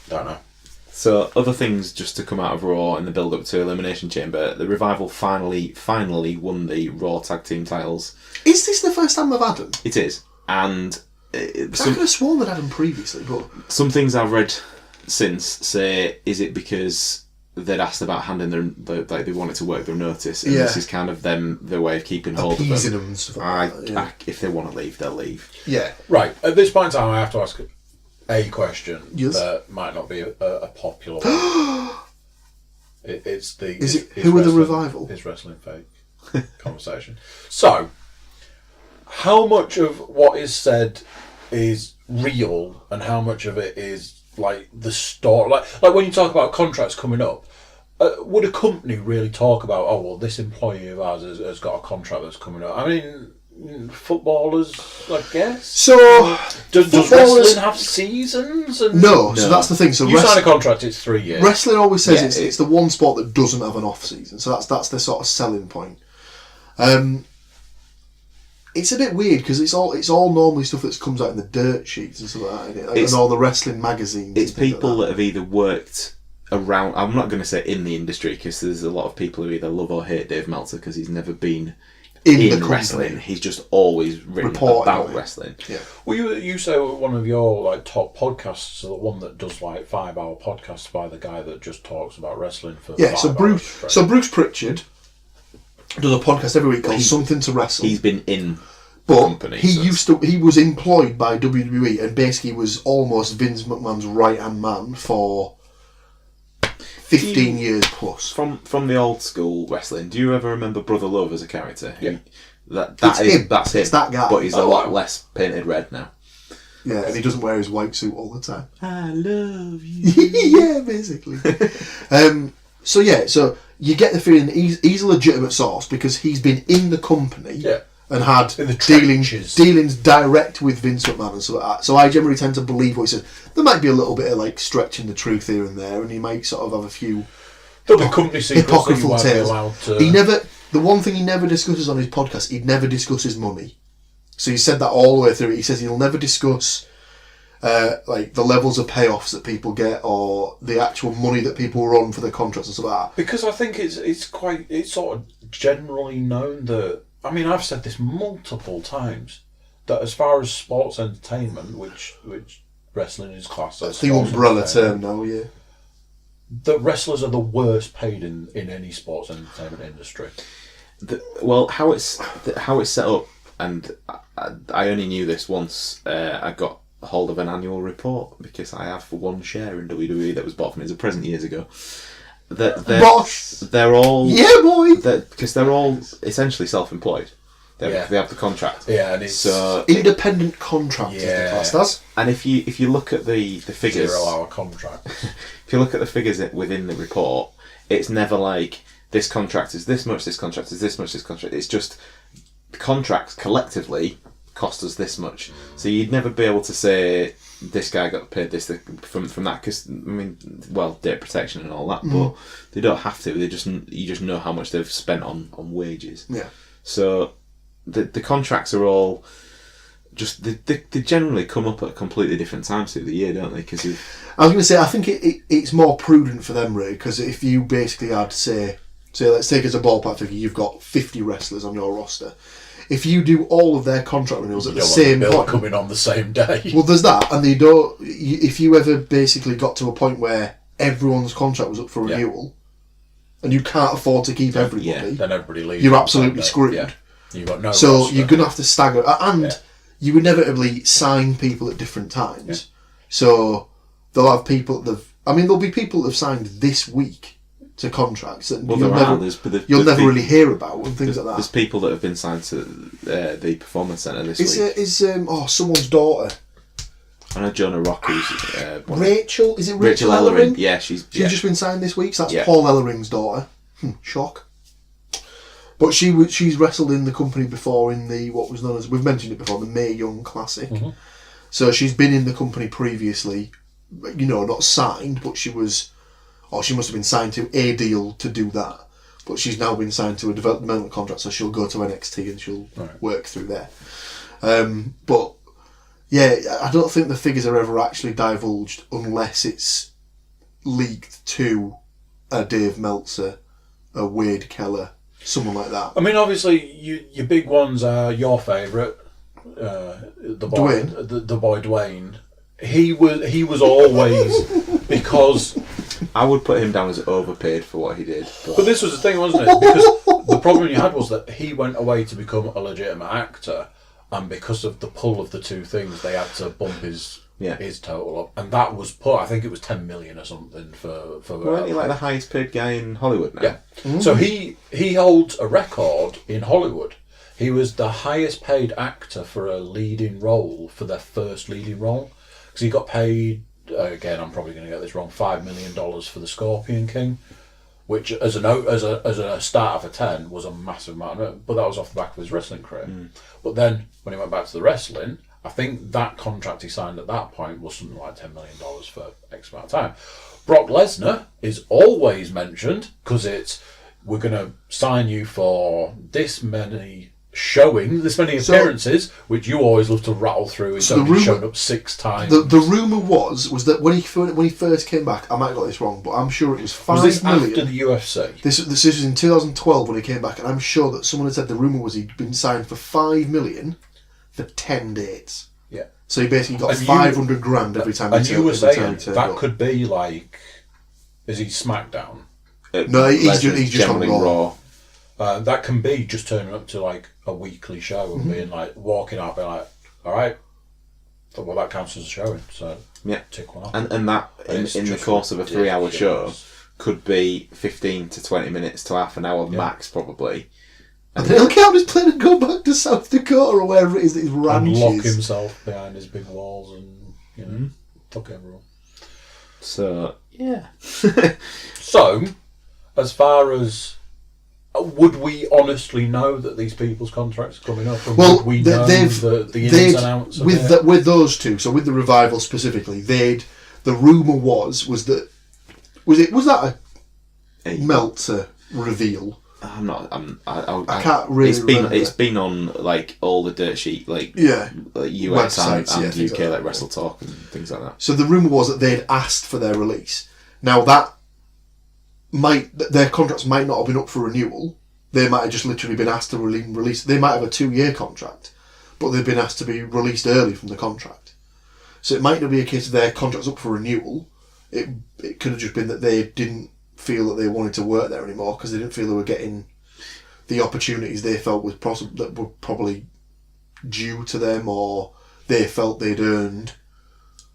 Don't know. So other things just to come out of Raw in the build-up to Elimination Chamber. The Revival finally won the Raw Tag Team titles. Is this the first time they've had them? It is. And I could have sworn they'd had them previously, but... Some things I've read since say, is it because they'd asked about handing they wanted to work their notice, and this is kind of their way of keeping hold of them. And stuff like that, If they want to leave, they'll leave. Yeah. Right. At this point in time, I have to ask a question that might not be a popular one. Who are the Revival? His wrestling fake conversation. So, how much of what is said is real, and how much of it is like the story? Like when you talk about contracts coming up, would a company really talk about, oh well, this employee of ours has got a contract that's coming up? I mean, footballers, I guess. So does wrestling have seasons? No, so that's the thing. So you sign a contract, it's 3 years. Wrestling always says it's the one sport that doesn't have an off season. So that's the sort of selling point. It's a bit weird because it's all normally stuff that comes out in the dirt sheets and stuff like that, and all the wrestling magazines. It's people that have either worked around. I'm not going to say in the industry because there's a lot of people who either love or hate Dave Meltzer because he's never been in wrestling. He's just always written about wrestling. Yeah. Well, you say one of your top podcasts, the one that does 5-hour podcasts by the guy that just talks about wrestling for 5 hours. So Bruce Pritchard does a podcast every week called Something to Wrestle. He's been in the company. He was employed by WWE and basically was almost Vince McMahon's right-hand man for 15 years plus. From the old school wrestling, do you ever remember Brother Love as a character? Yeah. That's him. It's that guy. But he's a lot less painted red now. Yeah, and he doesn't wear his white suit all the time. I love you. Yeah, basically. So you get the feeling that he's a legitimate source because he's been in the company and had in the dealings direct with Vince McMahon and stuff like that. So I generally tend to believe what he says. There might be a little bit of like stretching the truth here and there, and he might sort of have a few apocryphal tales. The one thing he never discusses on his podcast, he never discusses money. So he said that all the way through. He says he'll never discuss like the levels of payoffs that people get or the actual money that people run for their contracts and stuff like that. Because I think it's sort of generally known that, I mean, I've said this multiple times, that as far as sports entertainment, which wrestling is classed as the umbrella term now, yeah. The wrestlers are the worst paid in any sports entertainment industry. How it's set up, and I only knew this once I got hold of an annual report because I have one share in WWE that was bought for me as a present years ago. They're all because they're all essentially self-employed. They have the contract. Yeah, and it's so independent contractors. The class does. And if you look at the figures, 0 hour contract. If you look at the figures within the report, it's never like this contract is this much, this contract is this much, this contract. It's just the contracts collectively cost us this much. So you'd never be able to say this guy got paid this from that, because I mean, well, data protection and all that, but they don't have to. You just know how much they've spent on wages. Yeah. So the contracts are all just they generally come up at completely different times through the year, don't they? Because I was going to say, I think it's more prudent for them, Ray, because if you basically had say let's take as a ballpark figure, you've got 50 wrestlers on your roster. If you do all of their contract renewals at the same point, coming on the same day. Well, there's that, and they don't. If you ever basically got to a point where everyone's contract was up for renewal, and you can't afford to keep everybody, then everybody leaves. You're absolutely screwed. Yeah. You've got no. So roster. you're gonna have to stagger, and you inevitably sign people at different times. Yeah. So they'll have people there'll be people that have signed this week to contracts that you'll never really hear about and things like that. There's people that have been signed to the Performance Centre this week. Is someone's daughter? I know Jonah Rock, who's Rachel. Is it Rachel Ellering? Yeah, she's just been signed this week. So that's Paul Ellering's daughter. Shock. But she's wrestled in the company before in the what was known as, we've mentioned it before, the Mae Young Classic. Mm-hmm. So she's been in the company previously, not signed, but she must have been signed to a deal to do that. But she's now been signed to a developmental contract, so she'll go to NXT and she'll work through there. But yeah, I don't think the figures are ever actually divulged unless it's leaked to a Dave Meltzer, a Wade Keller, someone like that. I mean, obviously, your big ones are your favourite, the boy Dwayne. He was always because I would put him down as overpaid for what he did. But this was the thing, wasn't it? Because the problem you had was that he went away to become a legitimate actor, and because of the pull of the two things, they had to bump his total up, and that was put. I think it was 10 million or something for. Wasn't he like the highest paid guy in Hollywood now? Yeah. Mm-hmm. So he holds a record in Hollywood. He was the highest paid actor for a leading role for their first leading role, because he got paid. Again, I'm probably going to get this wrong. $5 million for the Scorpion King, which as a start of a 10 was a massive amount. But that was off the back of his wrestling career. But then when he went back to the wrestling, I think that contract he signed at that point was something like $10 million for X amount of time. Brock Lesnar is always mentioned because we're going to sign you for this many appearances, which you always love to rattle through. He's only shown up 6 times. The rumour was that when he first came back, I might have got this wrong, but I'm sure it was 5 million. Was this after the UFC? This was in 2012 when he came back, and I'm sure that someone had said the rumour was he'd been signed for 5 million for 10 dates. Yeah. So he basically got 500 grand every time. And you were saying that could be like, is he SmackDown? No, he's just on Raw. That can be just turning up to like a weekly show and being like walking out, being like, all right, well that counts as a showing, so tick one off. And that in the course of a 3-hour show could be 15 to 20 minutes to half an hour max, probably. And then he'll get on his plane and go back to South Dakota or wherever it is that his ranch And lock is. himself behind his big walls and, fuck everyone. So, yeah. So, as far as... would we honestly know that these people's contracts are coming up? And would we know the ins and outs of it? With those two, so with the Revival specifically, the rumour was that... Was that a Meltzer reveal? I can't really remember. It's been on like all the dirt sheet like US websites, and things UK like like that. Wrestle Talk and things like that. So the rumour was that they'd asked for their release. Now their contracts might not have been up for renewal. They might have just literally been asked to release. They might have a 2-year contract, but they've been asked to be released early from the contract. So it might not be a case of their contract's up for renewal. It could have just been that they didn't feel that they wanted to work there anymore because they didn't feel they were getting the opportunities they felt that were probably due to them, or they felt they'd earned.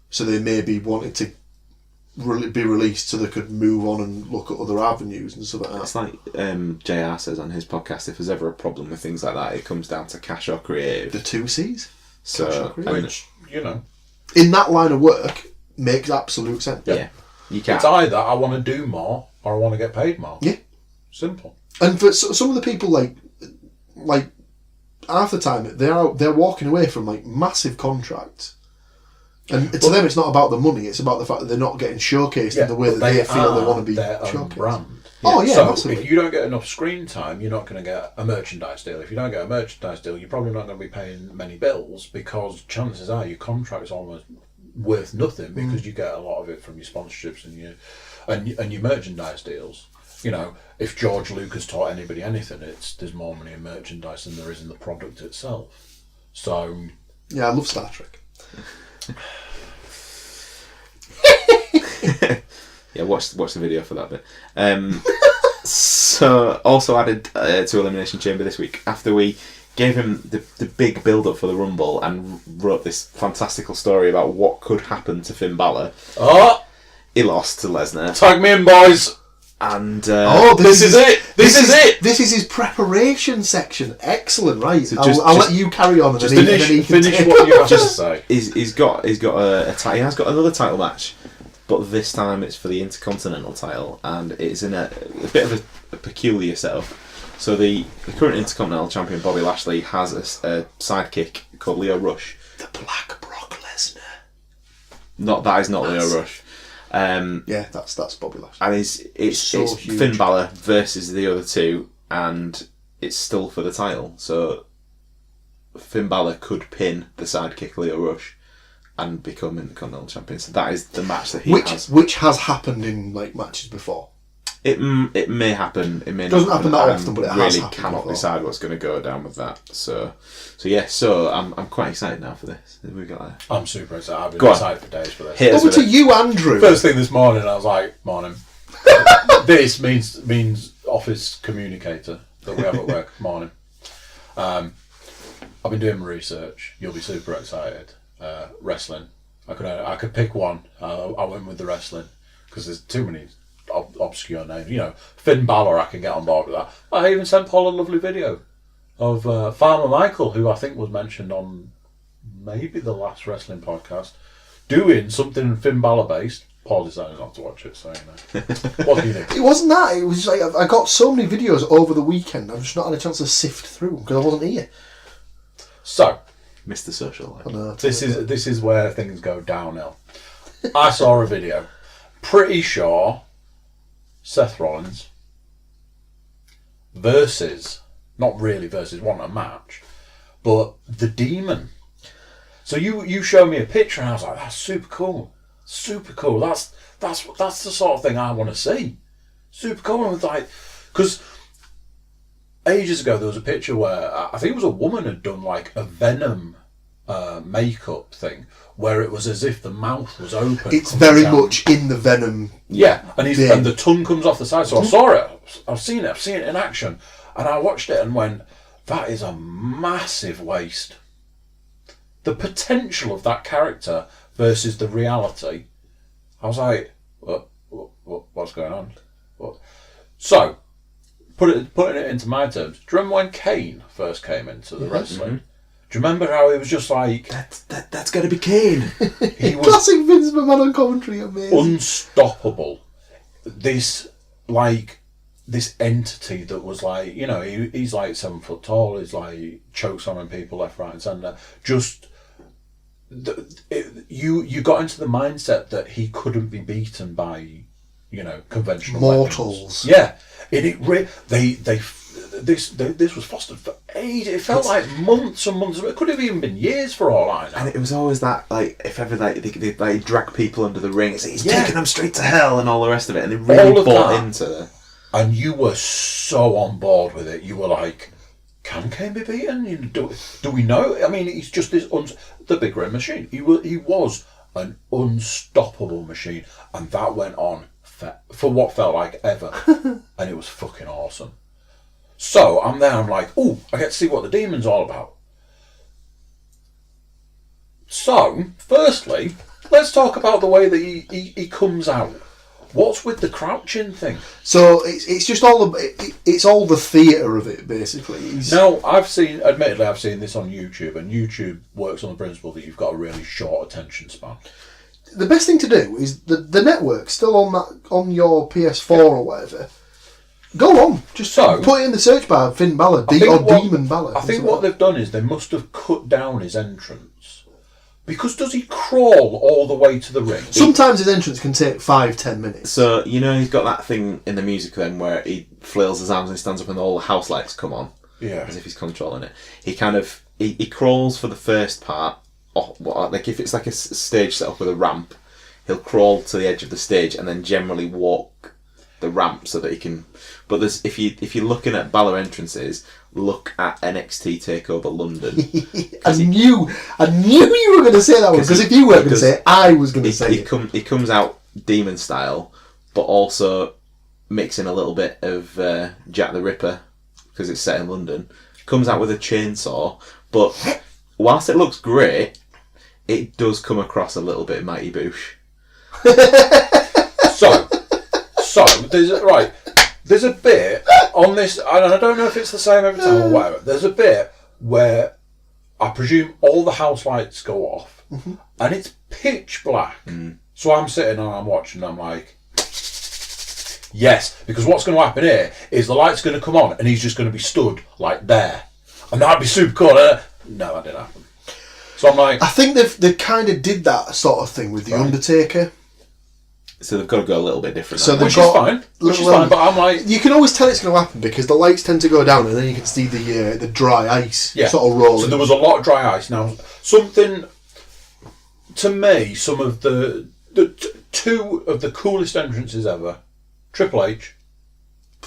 So they maybe wanted to be released so they could move on and look at other avenues and stuff like that. It's like JR says on his podcast, if there's ever a problem with things like that, it comes down to cash or creative. The 2 C's? So, Which, in that line of work, makes absolute sense. Yeah. You can't. It's either I want to do more or I want to get paid more. Yeah. Simple. And for some of the people, like half the time, they're walking away from like massive contracts. And to them, it's not about the money; it's about the fact that they're not getting showcased in the way that they feel they want to be their own showcased. brand. Oh yeah, so massively. if you don't get enough screen time, you're not going to get a merchandise deal. If you don't get a merchandise deal, you're probably not going to be paying many bills because chances are your contract's almost worth nothing because you get a lot of it from your sponsorships and your merchandise deals. If George Lucas taught anybody anything, there's more money in merchandise than there is in the product itself. So yeah, I love Star Trek. Yeah, watch the video for that bit. So also added to Elimination Chamber this week after we gave him the big build up for the Rumble and wrote this fantastical story about what could happen to Finn Balor. Oh, he lost to Lesnar. Tag me in, boys. And this is it. This is it. This is his preparation section. Excellent, right? So I'll let you carry on. Just and then he can finish take what you have to Just- say. He's got he has got another title match, but this time it's for the Intercontinental title, and it's in a bit of a peculiar setup. So the current Intercontinental Champion Bobby Lashley has a sidekick called Leo Rush. The Black Brock Lesnar. That is not Leo Rush. Yeah, that's Bobby Lashley. And it's So huge. Finn Balor versus the other two, and it's still for the title. So Finn Balor could pin the sidekick Leo Rush and become Intercontinental Champion. So that is the match that he has. Which has happened in like matches before. It may happen. It may Doesn't not happen that often, but it has really happened cannot before. decide what's going to go down with that. So I'm quite excited now for this. We got I'm super excited. I've been Go on. excited for days for this. Hit us Over with to it. you, Andrew. First thing this morning, I was like, morning. This means office communicator that we have at work. Morning. I've been doing my research. You'll be super excited. Wrestling. I could pick one. I went with the wrestling because there's too many obscure names. Finn Balor. I can get on board with that. I even sent Paul a lovely video of Farmer Michael, who I think was mentioned on maybe the last wrestling podcast, doing something Finn Balor based. Paul decided not to watch it, so what do you think? It wasn't that. It was like I got so many videos over the weekend. I've just not had a chance to sift through them because I wasn't here. So, Mr. Social Life. I know. this is where things go downhill. I saw a video. Pretty sure Seth Rollins versus, not really versus, wasn't a match, but the Demon. So you showed me a picture and I was like, that's super cool. Super cool. That's the sort of thing I want to see. Super cool. And because ages ago there was a picture where I think it was a woman had done like a Venom makeup thing where it was as if the mouth was open. It's coming very down. much in the Venom. Yeah, and Yeah. and the tongue comes off the side. So I saw it. I've seen it in action, and I watched it and went, "That is a massive waste." The potential of that character versus the reality. I was like, "What's going on?" So, putting it into my terms, do you remember when Kane first came into the wrestling? Do you remember how he was just like... That's got to be Kane. He was Classic Vince McMahon on commentary, amazing. unstoppable. This entity that was like, you know, he's like 7 foot tall, he's like chokeslamming people left, right and centre. Just... You got into the mindset that he couldn't be beaten by, you know, conventional mortals. weapons. Yeah, this was fostered for ages. It felt like months and months. It could have even been years for all I know. And it was always that, like, if ever they like drag people under the ring, it's like, he's taking them straight to hell and all the rest of it, and they really bought into it. And you were so on board with it. You were like, can Kane be beaten? You know, do we know? I mean, he's just this the big ring machine. He was an unstoppable machine, and that went on for what felt like ever, and it was fucking awesome. So I'm there. I'm like, oh, I get to see what the demon's all about. So, firstly, let's talk about the way that he comes out. What's with the crouching thing? So it's just all the theatre of it, basically. Now, admittedly, I've seen this on YouTube, and YouTube works on the principle that you've got a really short attention span. The best thing to do is the network still on your PS4 or whatever. Go on, just put it in the search bar, Finn Balor, Demon Balor. I think what they've done is they must have cut down his entrance. Because does he crawl all the way to the ring? Sometimes his entrance can take 5-10 minutes. So, you know, he's got that thing in the music then where he flails his arms and he stands up and all the house lights come on. Yeah. As if he's controlling it. He kind of, he crawls for the first part. Like if it's like a stage set up with a ramp, he'll crawl to the edge of the stage and then generally walk the ramp so that he can... But there's if you're looking at Balor entrances, look at NXT TakeOver London. I knew you were going to say that one, because if you weren't going to say it, I was going to say it. He comes out demon style, but also mixing a little bit of Jack the Ripper, because it's set in London. Comes out with a chainsaw, but whilst it looks great, it does come across a little bit Mighty Boosh. So there's a bit on this, and I don't know if it's the same every time or whatever. There's a bit where I presume all the house lights go off, and it's pitch black. So I'm sitting and I'm watching, and I'm like, yes, because what's going to happen here is the light's going to come on, and he's just going to be stood like there, and that'd be super cool. No, that didn't happen. So I'm like, I think they kind of did that sort of thing with the Undertaker. So they've got to go a little bit different. So which is fine. But I'm like, you can always tell it's going to happen because the lights tend to go down, and then you can see the dry ice sort of rolling. So there was a lot of dry ice. Now, something to me, some of the two of the coolest entrances ever: Triple H,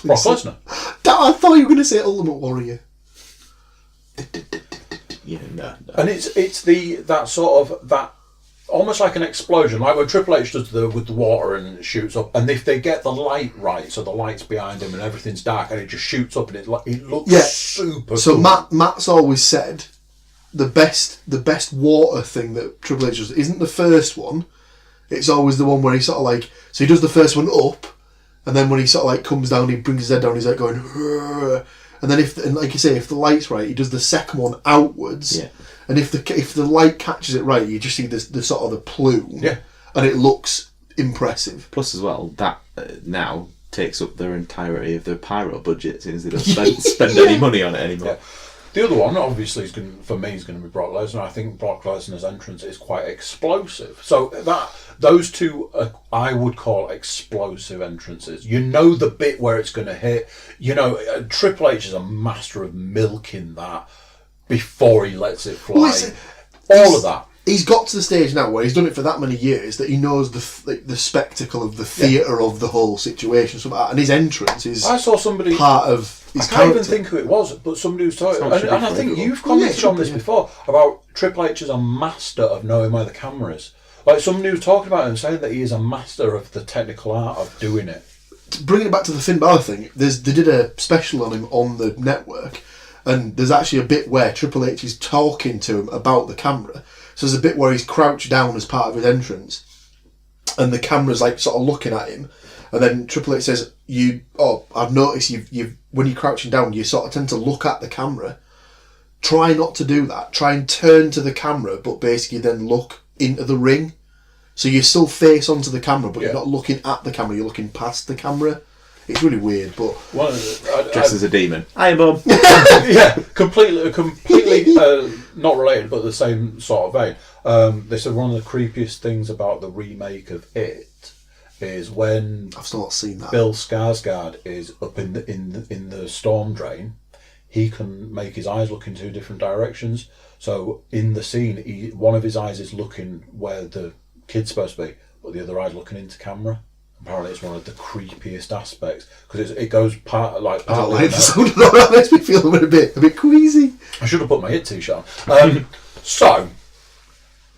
Brock Lesnar. I thought you were going to say Ultimate Warrior. Yeah, no. And it's that sort of almost like an explosion, like when Triple H does with the water and shoots up. And if they get the light right, so the light's behind him and everything's dark, and it just shoots up, and it looks super. So cool. Matt's always said the best water thing that Triple H does isn't the first one. It's always the one where he sort of like, so he does the first one up, and then when he sort of like comes down, he brings his head down, he's like going, "Hurr." And then like you say, if the light's right, he does the second one outwards. Yeah. And if the light catches it right, you just see the sort of the plume. Yeah. And it looks impressive. Plus, as well, that now takes up their entirety of their pyro budget, since they don't spend any money on it anymore. Yeah. The other one, obviously, is going to be Brock Lesnar. I think Brock Lesnar's entrance is quite explosive. So those two I would call explosive entrances. You know the bit where it's going to hit. You know, Triple H is a master of milking that before he lets it fly. All of that. He's got to the stage now where he's done it for that many years that he knows the spectacle of the theatre of the whole situation. And his entrance is I saw somebody part of his I can't character. even think who it was, but somebody was talking, and I think you've commented on this before about Triple H is a master of knowing where the camera is. Like somebody was talking about him, saying that he is a master of the technical art of doing it. Bringing it back to the Finn Balor thing, they did a special on him on the network, and there's actually a bit where Triple H is talking to him about the camera. So there's a bit where he's crouched down as part of his entrance, and the camera's like sort of looking at him, And then Triple H says, I've noticed you've when you're crouching down, you sort of tend to look at the camera. Try not to do that. Try and turn to the camera, but basically then look into the ring. So you still face onto the camera, but you're not looking at the camera, you're looking past the camera. It's really weird, but... Dressed as a demon. Hi, Mum. Yeah, completely not related, but the same sort of vein. They said one of the creepiest things about the remake of It is when I've still not seen that. Bill Skarsgård is up in the storm drain. He can make his eyes look in two different directions. So in the scene, one of his eyes is looking where the kid's supposed to be, but the other eye's looking into camera. Apparently, it's one of the creepiest aspects because it goes part. I don't like the sound of that. That makes me feel a bit queasy. I should have put my It t-shirt on. So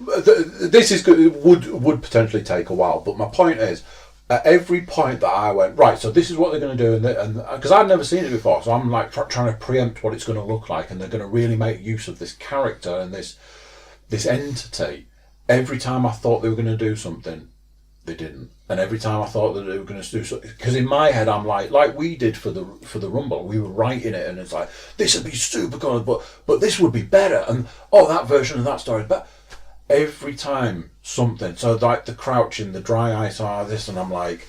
this is good. Would potentially take a while, but my point is, at every point that I went right, so this is what they're going to do, and because I've never seen it before, so I'm like trying to preempt what it's going to look like, and they're going to really make use of this character and this entity. Every time I thought they were going to do something, they didn't, and every time I thought that they were going to do something, because in my head I'm like we did for the Rumble, we were writing it, and it's like this would be super good, but this would be better, and that version of that story, but every time something, so like the crouching, the dry ice, this, and I'm like,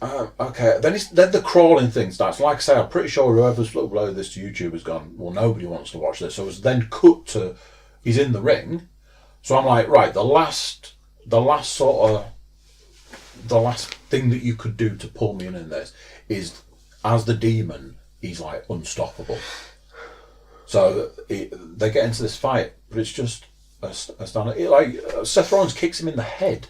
okay. Then the crawling thing starts. Like I say, I'm pretty sure whoever's uploaded this to YouTube has gone, well, nobody wants to watch this. So it's then cut to he's in the ring. So I'm like, right, the last thing that you could do to pull me in this is, as the demon, he's like unstoppable. So they get into this fight, but it's just a standard. Like Seth Rollins kicks him in the head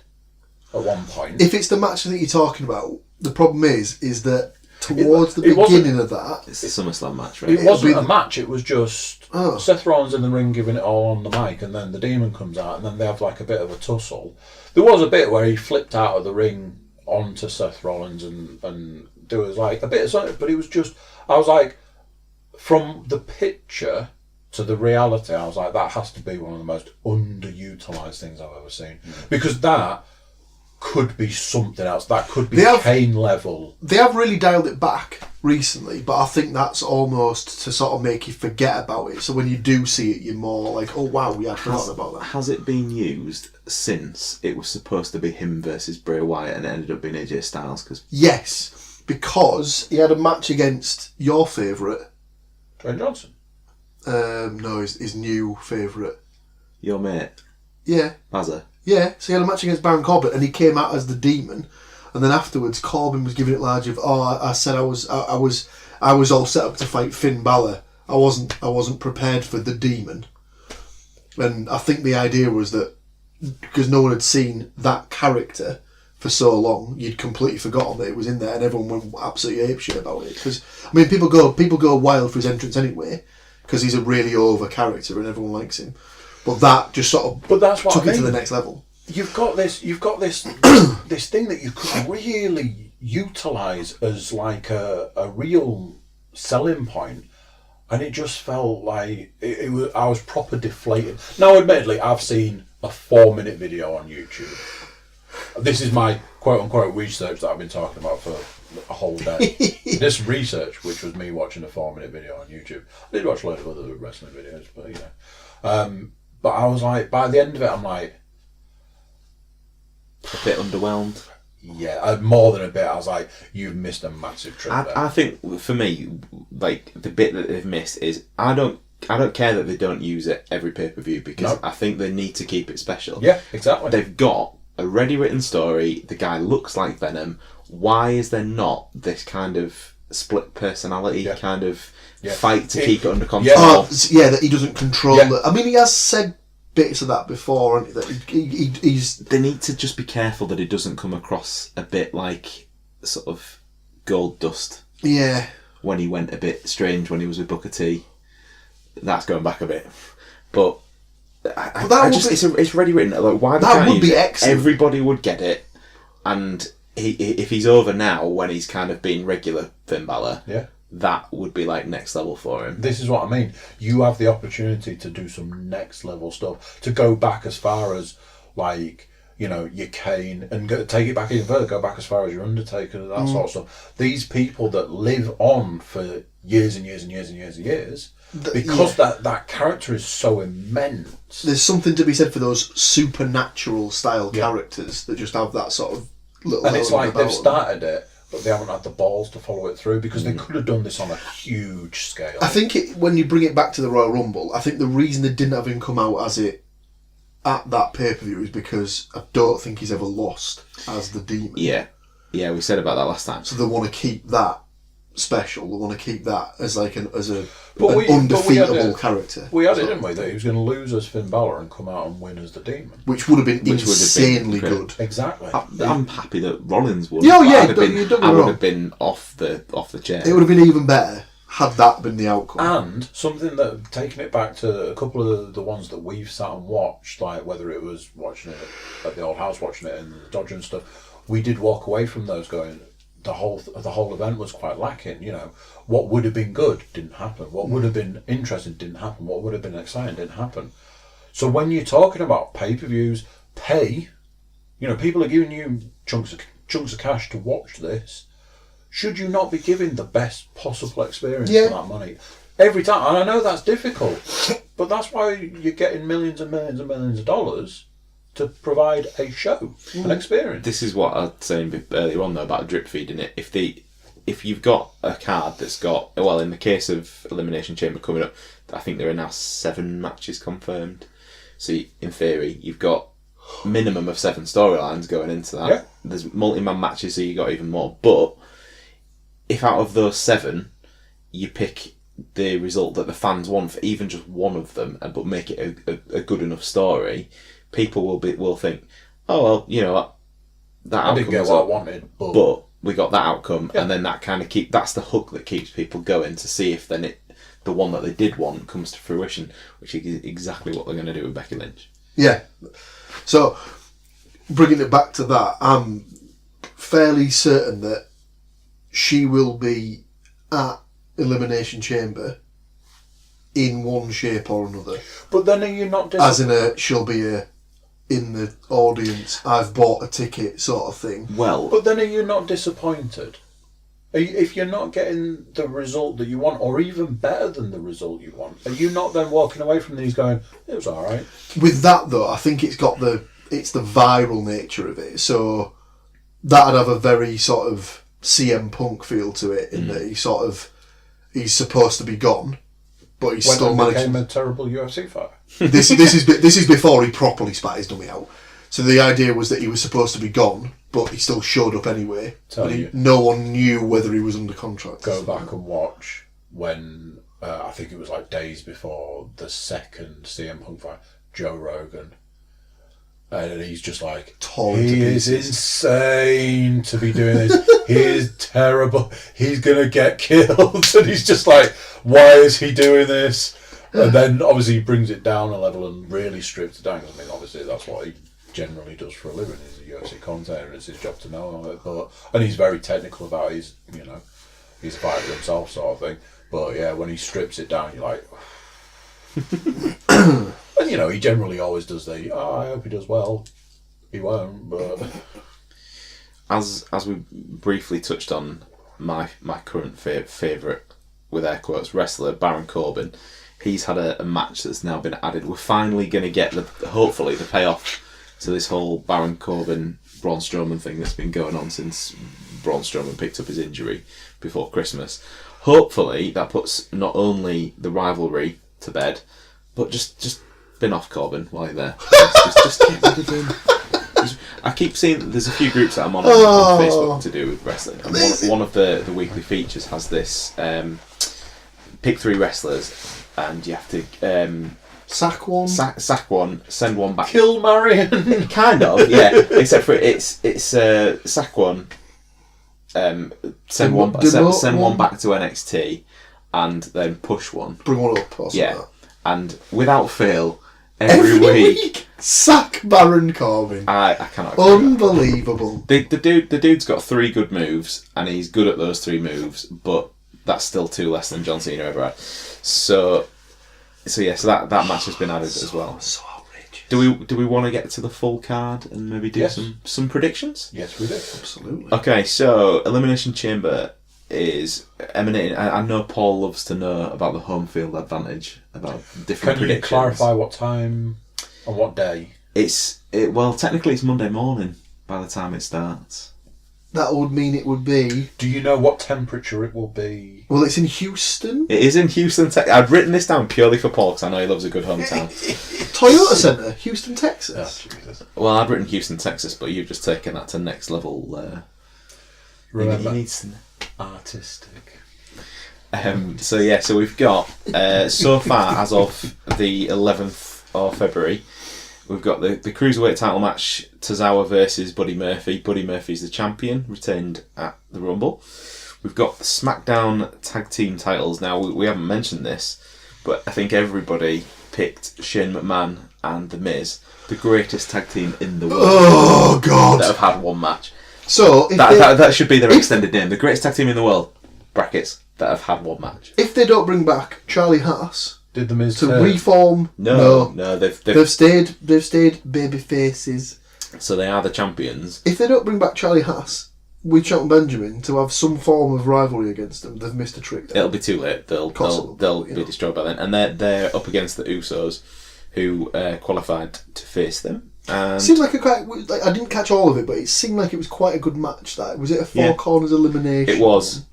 at one point. If it's the match that you're talking about, the problem is that towards the beginning of that, it's the SummerSlam match, right? It wasn't a match. It was just Seth Rollins in the ring giving it all on the mic, and then the demon comes out, and then they have like a bit of a tussle. There was a bit where he flipped out of the ring onto Seth Rollins, and there was like a bit of something, but it was just, I was like, from the picture to the reality, I was like, that has to be one of the most underutilised things I've ever seen. Because that could be something else. That could be Kane level. They have really dialed it back recently, but I think that's almost to sort of make you forget about it. So when you do see it, you're more like, oh wow, we had forgotten about that. Has it been used since it was supposed to be him versus Bray Wyatt and it ended up being AJ Styles? Yes, because he had a match against your favourite. Dwayne Johnson? No, his new favourite. Your mate? Yeah. Bazza? Yeah, so he had a match against Baron Corbin and he came out as the demon, and then afterwards Corbin was giving it large of, I said I was all set up to fight Finn Balor. I wasn't prepared for the demon. And I think the idea was that because no one had seen that character for so long, you'd completely forgotten that it was in there, and everyone went absolutely apeshit about it. Because I mean, people go wild for his entrance anyway, because he's a really over character and everyone likes him. But that just sort of took it to the next level. You've got this this thing that you could really utilise as like a real selling point, and it just felt like it was. I was proper deflated. Now, admittedly, I've seen a 4-minute video on YouTube. This is my quote-unquote research that I've been talking about for a whole day. This research, which was me watching a 4-minute video on YouTube. I did watch a load of other wrestling videos, but you know. But I was like, by the end of it, I'm like, a bit underwhelmed. Yeah, more than a bit. I was like, you've missed a massive trick there. I think for me, like the bit that they've missed is I don't care that they don't use it every pay-per-view, because I think they need to keep it special. Yeah, exactly. They've got a ready written story. The guy looks like Venom. Why is there not this kind of split personality kind of fight to keep it under control? That he doesn't control it. I mean, he has said bits of that before, and that he's. They need to just be careful that it doesn't come across a bit like sort of Gold Dust. Yeah. When he went a bit strange when he was with Booker T. That's going back a bit, but it's already written. Like, why that would be excellent. Everybody would get it, and if he's over now when he's kind of been regular Finn Balor, that would be like next level for him. This is what I mean. You have the opportunity to do some next level stuff, to go back as far as like your Kane, and take it back even further, go back as far as your Undertaker, that sort of stuff. These people that live on for years and years and years and years and years, because that character is so immense. There's something to be said for those supernatural style characters that just have that sort of little. And it's like they've started it, but they haven't had the balls to follow it through, because they could have done this on a huge scale. I think when you bring it back to the Royal Rumble, I think the reason they didn't have him come out as it at that pay-per-view is because I don't think he's ever lost as the Demon. Yeah, we said about that last time. So they want to keep that special. They want to keep that as like an undefeatable character. We had it, didn't we? That he was going to lose as Finn Balor and come out and win as the Demon, which would have been insanely good. Exactly. I'm happy that Rollins would. I would have been off the chair. It would have been even better had that been the outcome. And something that, taking it back to a couple of the ones that we've sat and watched, like whether it was watching it at the old house, watching it in the Dodger and stuff, we did walk away from those going, the whole event was quite lacking. What would have been good didn't happen. What would have been interesting didn't happen. What would have been exciting didn't happen. So when you're talking about pay-per-views, people are giving you chunks of cash to watch this. Should you not be giving the best possible experience for that money every time? And I know that's difficult, but that's why you're getting millions and millions and millions of dollars to provide a show, an experience. This is what I was saying earlier on though about drip feeding it. If you've got a card that's got, well, in the case of Elimination Chamber coming up, I think there are now 7 matches confirmed. So in theory, you've got minimum of 7 storylines going into that. Yeah. There's multi-man matches, so you got even more. But if out of those 7, you pick the result that the fans want for even just one of them, but make it a good enough story, people will think, oh well, that I didn't get what I wanted, but we got that outcome, and then that kind of that's the hook that keeps people going to see if then the one that they did want comes to fruition, which is exactly what they're going to do with Becky Lynch. Yeah. So bringing it back to that, I'm fairly certain that she will be at Elimination Chamber in one shape or another. But then are you not as in she'll be in the audience, I've bought a ticket sort of thing. Well, but then are you not disappointed? If you're not getting the result that you want, or even better than the result you want, are you not then walking away from these going, it was all right? With that though, I think it's the viral nature of it. So that'd have a very sort of CM Punk feel to it, in that he's supposed to be gone, but he's still managing. Became a terrible UFC fighter. This is before he properly spat his dummy out. So the idea was that he was supposed to be gone, but he still showed up anyway. No one knew whether he was under contract. Go back and watch when I think it was like days before the second CM Punk fight, Joe Rogan. And he's just like, he is insane to be doing this. He is terrible. He's going to get killed. And he's just like, why is he doing this? And then obviously he brings it down a level and really strips it down. I mean, obviously that's what he generally does for a living. He's a UFC commentator and it's his job to know it. And he's very technical about his, he's a fighter himself sort of thing. But yeah, when he strips it down, you're like... And he generally always does I hope he does well. He won't, but... As we briefly touched on, my current favourite, with air quotes, wrestler, Baron Corbin, he's had a match that's now been added. We're finally going to get, hopefully, the payoff to this whole Baron Corbin, Braun Strowman thing that's been going on since Braun Strowman picked up his injury before Christmas. Hopefully, that puts not only the rivalry to bed, but just bin off Corbin while you're there. Just get rid of him. I keep seeing there's a few groups that I'm on Facebook to do with wrestling. And one of the weekly features has this pick 3 wrestlers, and you have to sack one, send one back. Kill Marion. Kind of, yeah. Except for it's sack one, send one back to NXT, and then push one. Bring one up. Or yeah, like and without fail, every week. Sack Baron Corbin. I cannot. Unbelievable. The dude's got 3 good moves, and he's good at those 3 moves, but that's still 2 less than John Cena ever had. So that match has been added as well. So outrageous. Do we want to get to the full card and maybe do Yes. some predictions? Yes, we do. Absolutely. Okay, so Elimination Chamber is emanating. I know Paul loves to know about the home field advantage, about different Can you predictions. clarify what time and what day? Well, technically it's Monday morning by the time it starts. That would mean it would be... Do you know what temperature it will be? Well, it's in Houston. It is in Houston, I've written this down purely for Paul because I know he loves a good hometown. Toyota Center, Houston, Texas. Oh, Jesus. Well, I'd written Houston, Texas, but you've just taken that to next level. Remember, he needs to know. artistic. So we've got, so far as of the 11th of February, we've got the Cruiserweight title match, Tozawa versus Buddy Murphy. Buddy Murphy's the champion, retained at the Rumble. We've got the SmackDown tag team titles. Now, we haven't mentioned this, but I think everybody picked Shane McMahon and The Miz, the greatest tag team in the world. Oh, God. That have had one match. So, That should be their extended name. The greatest tag team in the world, brackets, that have had one match. if they don't bring back Charlie Haas Did the Miz to turn? reform... No, They've stayed baby faces. so they are the champions. If they don't bring back Charlie Haas with Shelton Benjamin to have some form of rivalry against them, they've missed a trick there. It'll be too late. They'll you be know. destroyed by then, and they're up against the Usos, who qualified to face them. And Seemed like I didn't catch all of it, but it seemed like it was quite a good match. That was it a four Yeah. corners elimination? it was.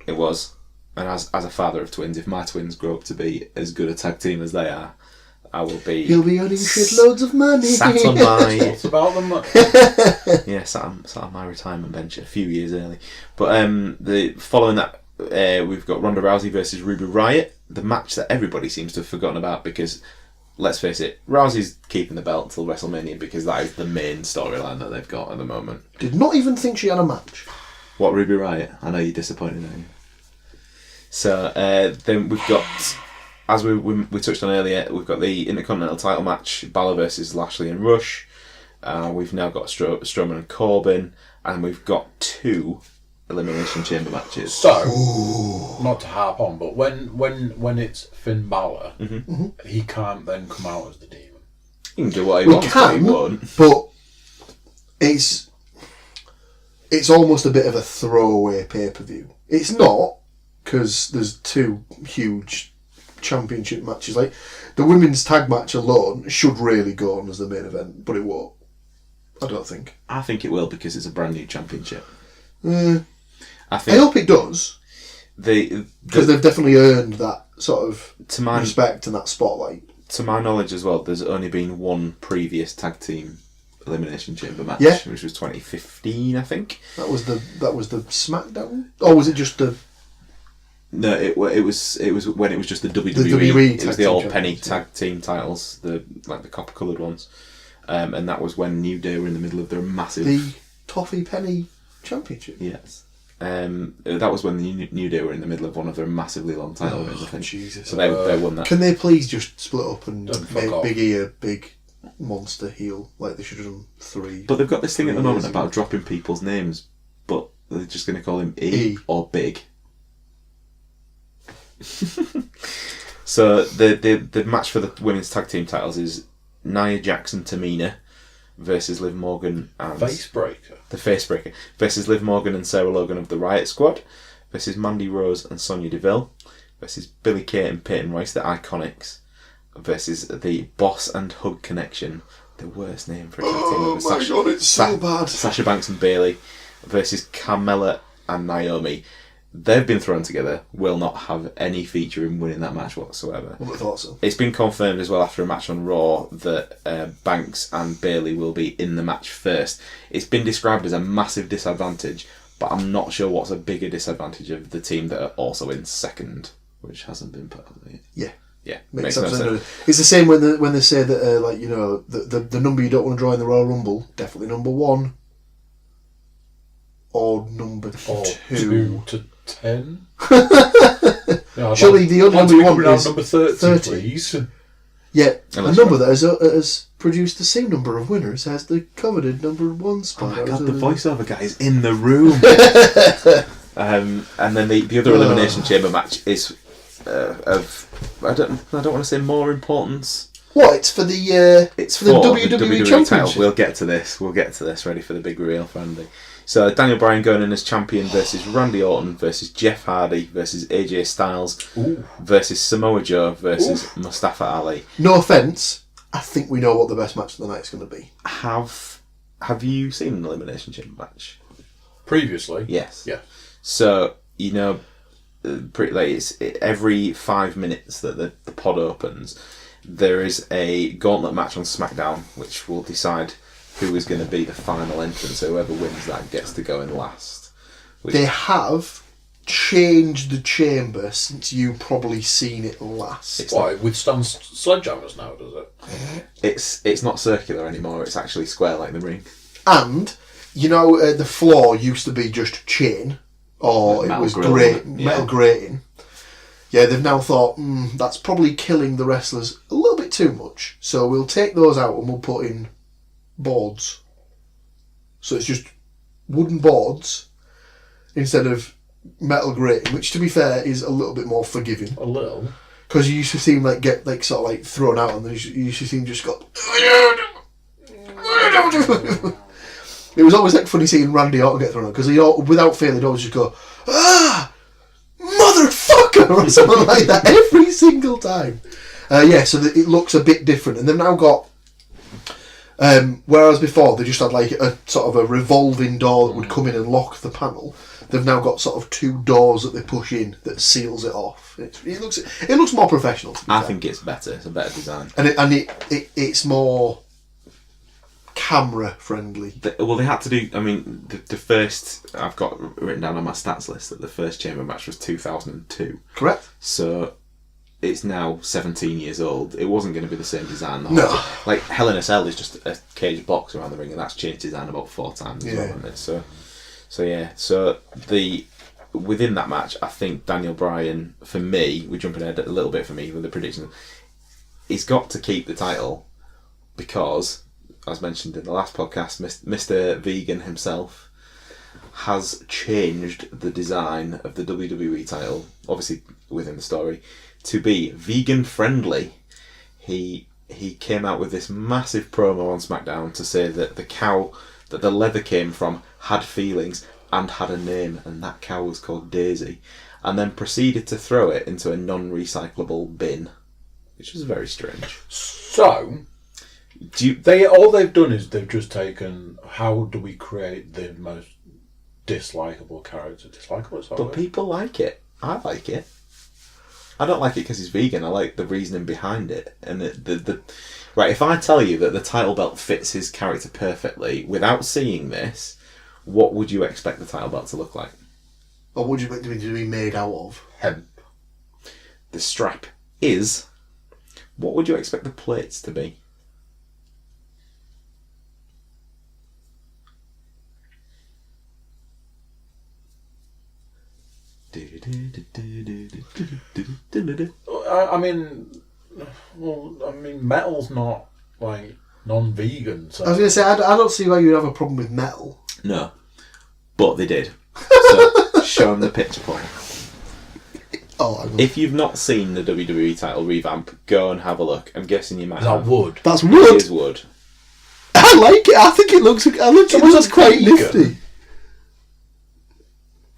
And as a father of twins, if my twins grow up to be as good a tag team as they are, I will be. He'll be earning shitloads of money. Sat on my What's about them? sat on my retirement bench a few years early. But following that, we've got Ronda Rousey versus Ruby Riott, the match that everybody seems to have forgotten about because, let's face it, Rousey's keeping the belt till WrestleMania because that is the main storyline that they've got at the moment. Did not even think she had a match. What, Ruby Riott? I know you're disappointed, aren't you? So then we've got, as we touched on earlier, we've got the Intercontinental title match, Balor versus Lashley and Rush. We've now got Strowman and Corbin, and we've got 2 Elimination Chamber matches. So, not to harp on, but when it's Finn Balor, he can't then come out as the demon. He can do what he We wants, but he can, won't. but it's almost a bit of a throwaway pay-per-view. It's not, because there's 2 huge championship matches. Like the women's tag match alone should really go on as the main event, but it won't. I don't think. I think it will because it's a brand new championship. I I think hope it does, because they've definitely earned that sort of respect and that spotlight. to my knowledge as well, there's only been one previous tag team Elimination Chamber match, Yeah. which was 2015, I think. That was the SmackDown, or was it just the? No, it was when it was just the WWE. WWE It was tag the team old penny champions, yeah. tag team titles, the copper coloured ones, and that was when New Day were in the middle of their massive. The Toffee Penny Championship. Yes. That was when the New Day were in the middle of one of their massively long title reigns, I think. Jesus. So they won that. Can they please just split up and Don't fuck make off. Big E a big monster heel like they should have done 3? But they've got this thing at the 3 moment years about ago. dropping people's names, but they're just going to call him E E. or Big. So the match for the women's tag team titles is Nia Jackson Tamina versus Liv Morgan and Facebreaker. the Facebreaker versus Liv Morgan and Sarah Logan of the Riot Squad versus Mandy Rose and Sonya Deville versus Billie Kay and Peyton Royce, the Iconics, versus the Boss and Hug Connection, the worst name for a tag team Oh ever. my god, it's so bad. Sasha Banks and Bayley versus Carmella and Naomi. They've been thrown together, will not have any feature in winning that match whatsoever. I would have thought so. It's been confirmed as well after a match on Raw that Banks and Bayley will be in the match first. It's been described as a massive disadvantage, but I'm not sure what's a bigger disadvantage of the team that are also in second, which hasn't been put on it. Yeah. Yeah, Makes no sense. It's the same when they say that the number you don't want to draw in the Royal Rumble, definitely number 1 or number Or 2. 2 to 10. Surely the only number you want is number 30, 30. please. Yeah, Unless a number that has produced the same number of winners as the coveted number 1 Oh spot. my god, the voiceover guy is in the room. And then the other Elimination Chamber match is of I don't want to say more importance, What? It's for the WWE Championship. title. We'll get to this. Ready for the big reveal for Andy. So Daniel Bryan going in as champion versus Randy Orton versus Jeff Hardy versus AJ Styles versus Samoa Joe versus Mustafa Ali. No offence, I think we know what the best match of the night is going to be. Have you seen an Elimination Chamber match? Previously? Yes. Yeah. So, it's every 5 minutes that the pod opens, there is a gauntlet match on SmackDown, which will decide who is going to be the final entrant. So whoever wins that gets to go in last. They have changed the chamber since you probably seen it last. It withstands sledgehammers now, does it? It's not circular anymore. It's actually square like the ring. And the floor used to be just chain, or Like it was grill, metal grating. Yeah, they've now thought that's probably killing the wrestlers a little bit too much. So we'll take those out and we'll put in boards. So it's just wooden boards instead of metal grating, which to be fair is a little bit more forgiving. A little. Because you used to see them get thrown out, and you used to see them just go. It was always funny seeing Randy Orton get thrown out, because without fail he'd always just go, motherfucker, or something like that every single time. So it looks a bit different, and they've now got. Whereas before they just had a sort of a revolving door that would come in and lock the panel, they've now got sort of 2 doors that they push in that seals it off. It looks more professional. To be fair. think it's better. It's a better design, and it's more camera friendly. They had to do. I mean, the first I've got written down on my stats list that the first chamber match was 2002. Correct. So. It's now 17 years old. It wasn't going to be the same design. No. Like Hell in a Cell is just a cage box around the ring, and that's changed design about 4 times as well, hasn't it? So within that match, I think Daniel Bryan, for me, we're jumping ahead a little bit for me with the prediction, he's got to keep the title because, as mentioned in the last podcast, Mr. Vegan himself has changed the design of the WWE title, obviously within the story, to be vegan friendly. He came out with this massive promo on SmackDown to say that the cow that the leather came from had feelings and had a name, and that cow was called Daisy, and then proceeded to throw it into a non-recyclable bin, which was very strange. So, all they've done is they've just taken, how do we create the most dislikable character? But people like it. I like it. I don't like it because he's vegan. I like the reasoning behind it. And right, if I tell you that the title belt fits his character perfectly, without seeing this, what would you expect the title belt to look like? Or would you expect it to be made out of? Hemp. The strap is... What would you expect the plates to be? I mean, metal's not non-vegan. So. I was going to say, I don't see why you'd have a problem with metal. No, but they did. So show them the picture point. If you've not seen the WWE title revamp, go and have a look. I'm guessing you might. Is that wood? That's It wood. is wood. I like it. I think it looks quite nifty.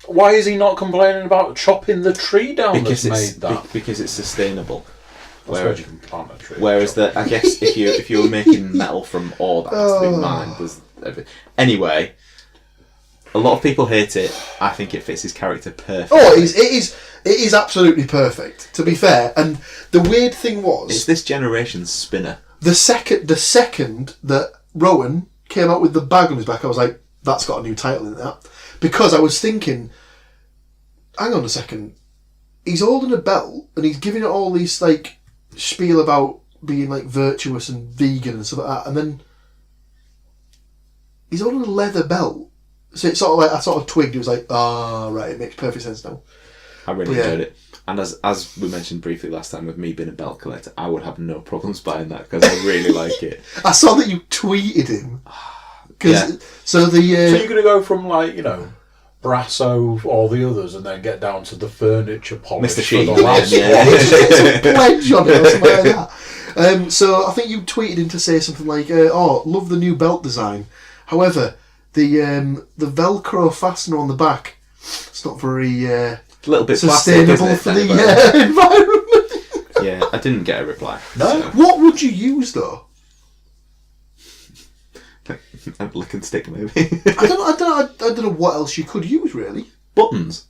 Why is he not complaining about chopping the tree down that's made that? Because it's sustainable. Whereas you can plant a tree. Whereas I guess if you were making metal from ore, that has to be mined. Anyway, a lot of people hate it. I think it fits his character perfectly. Oh, it is absolutely perfect. To be fair, and the weird thing was, it's this generation's spinner. The second that Rowan came out with the bag on his back, I was like, that's got a new title in that. Because I was thinking, hang on a second, he's holding a belt and he's giving it all these spiel about being virtuous and vegan and stuff like that, and then he's holding a leather belt. So it's sort of I sort of twigged. It was like, right, it makes perfect sense now. I really enjoyed it. And as we mentioned briefly last time, with me being a belt collector, I would have no problems buying that because I really like it. I saw that you tweeted him. Yeah. So you're going to go from Brasso, all the others, and then get down to the furniture polish Mr. Sheep. for the last pledge on it or something like that. So I think you tweeted in to say something like, "Oh, love the new belt design. However, the Velcro fastener on the back, it's not very A little bit sustainable plastic, isn't for it, the environment." Yeah, I didn't get a reply. No. What would you use though? A lick and stick, maybe. I don't know what else you could use really. Buttons.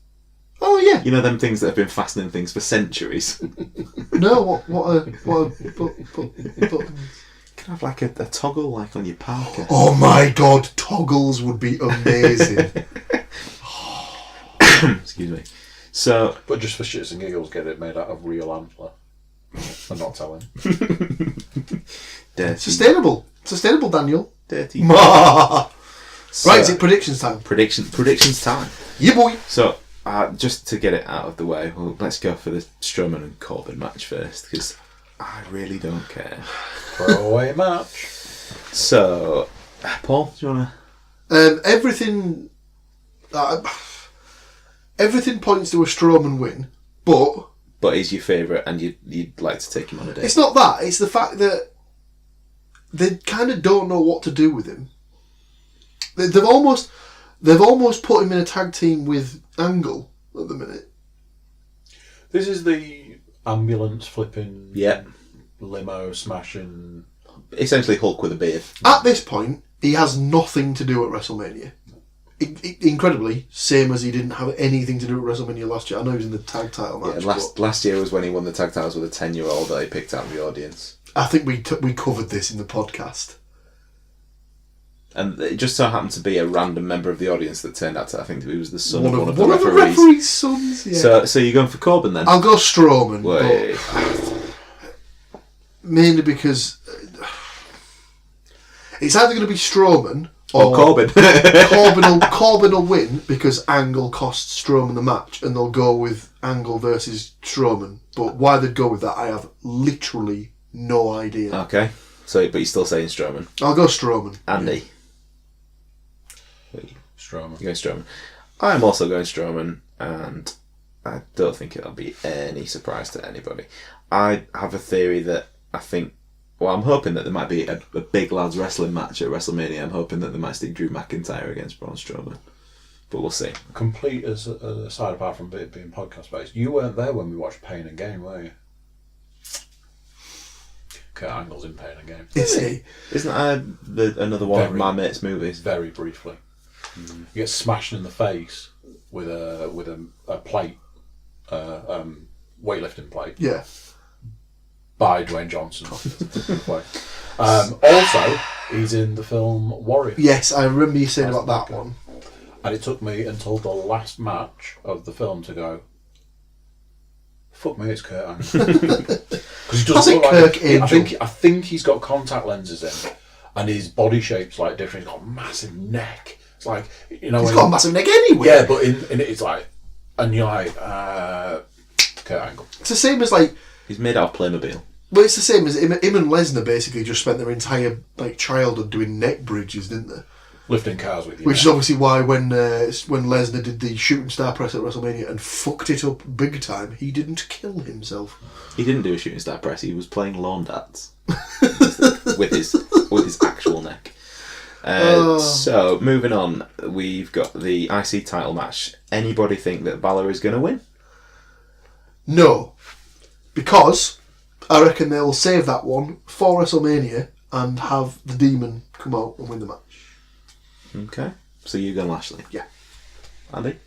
Oh yeah. You know them things that have been fastening things for centuries. No, buttons? Can have like a toggle like on your parka. Oh my god, toggles would be amazing. Excuse me. So, But just for shits and giggles, get it made out of real antler. I'm not telling. dirty. Sustainable, Daniel. Dirty. Right, So, is it predictions time? predictions time. Yeah, boy. So, just to get it out of the way, well, let's go for the Strowman and Corbin match first, because I really don't care. Throwaway match. So, Paul, do you want to... Everything points to a Strowman win, but But he's your favourite and you'd like to take him on a date. it's not that. It's the fact that they kind of don't know what to do with him. They've almost put him in a tag team with Angle at the minute. This is the ambulance flipping, Yeah. limo smashing. Essentially Hulk with a beard. At this point, he has nothing to do at WrestleMania. Incredibly, same as he didn't have anything to do at WrestleMania last year. I know he was in the tag title match. Yeah, last year was when he won the tag titles with a 10-year-old that he picked out of the audience. I think we covered this in the podcast. And it just so happened to be a random member of the audience that turned out to, I think he was the son One of of the the referees. referee's sons. Yeah. So you're going for Corbin then? I'll go Strowman, Wait. but mainly because it's either going to be Strowman Or Corbin. Corbin will win because Angle costs Strowman the match, and they'll go with Angle versus Strowman. But why they'd go with that, I have literally no idea. Okay. So, but you're still saying Strowman. I'll go Strowman. Andy. Strowman. You're going Strowman. I'm also going Strowman, and I don't think it'll be any surprise to anybody. I have a theory that I think... Well, I'm hoping that there might be a big lads wrestling match at WrestleMania. I'm hoping that they might stick Drew McIntyre against Braun Strowman. But we'll see. Complete as a side, apart from it being podcast based. You weren't there when we watched Pain and Gain, were you? Kurt Angle's in Pain and Gain. Is he? Isn't that another one of my mate's movies? Very briefly. You get smashed in the face with a plate, weightlifting plate. Yeah. By Dwayne Johnson. Also, he's in the film Warrior. Yes, I remember you saying about that one. And it took me until the last match of the film to go, fuck me, it's Kurt Angle. Because he doesn't look like... I think he's got contact lenses in, and his body shape's like different. He's got a massive neck. It's like, you know... He's got a massive neck anyway. Yeah, but in it, it's like... And you're like, Kurt Angle. It's the same as like... He's made out of Playmobil. Well, it's the same as him and Lesnar basically just spent their entire childhood doing neck bridges, didn't they? Lifting cars with you. Which is obviously why when Lesnar did the shooting star press at WrestleMania and fucked it up big time, he didn't kill himself. He didn't do a shooting star press. He was playing lawn darts with his actual neck. So moving on, we've got the IC title match. Anybody think that Balor is going to win? No, because I reckon they'll save that one for WrestleMania and have the Demon come out and win the match. Okay, so you're going Lashley? Yeah. Andy?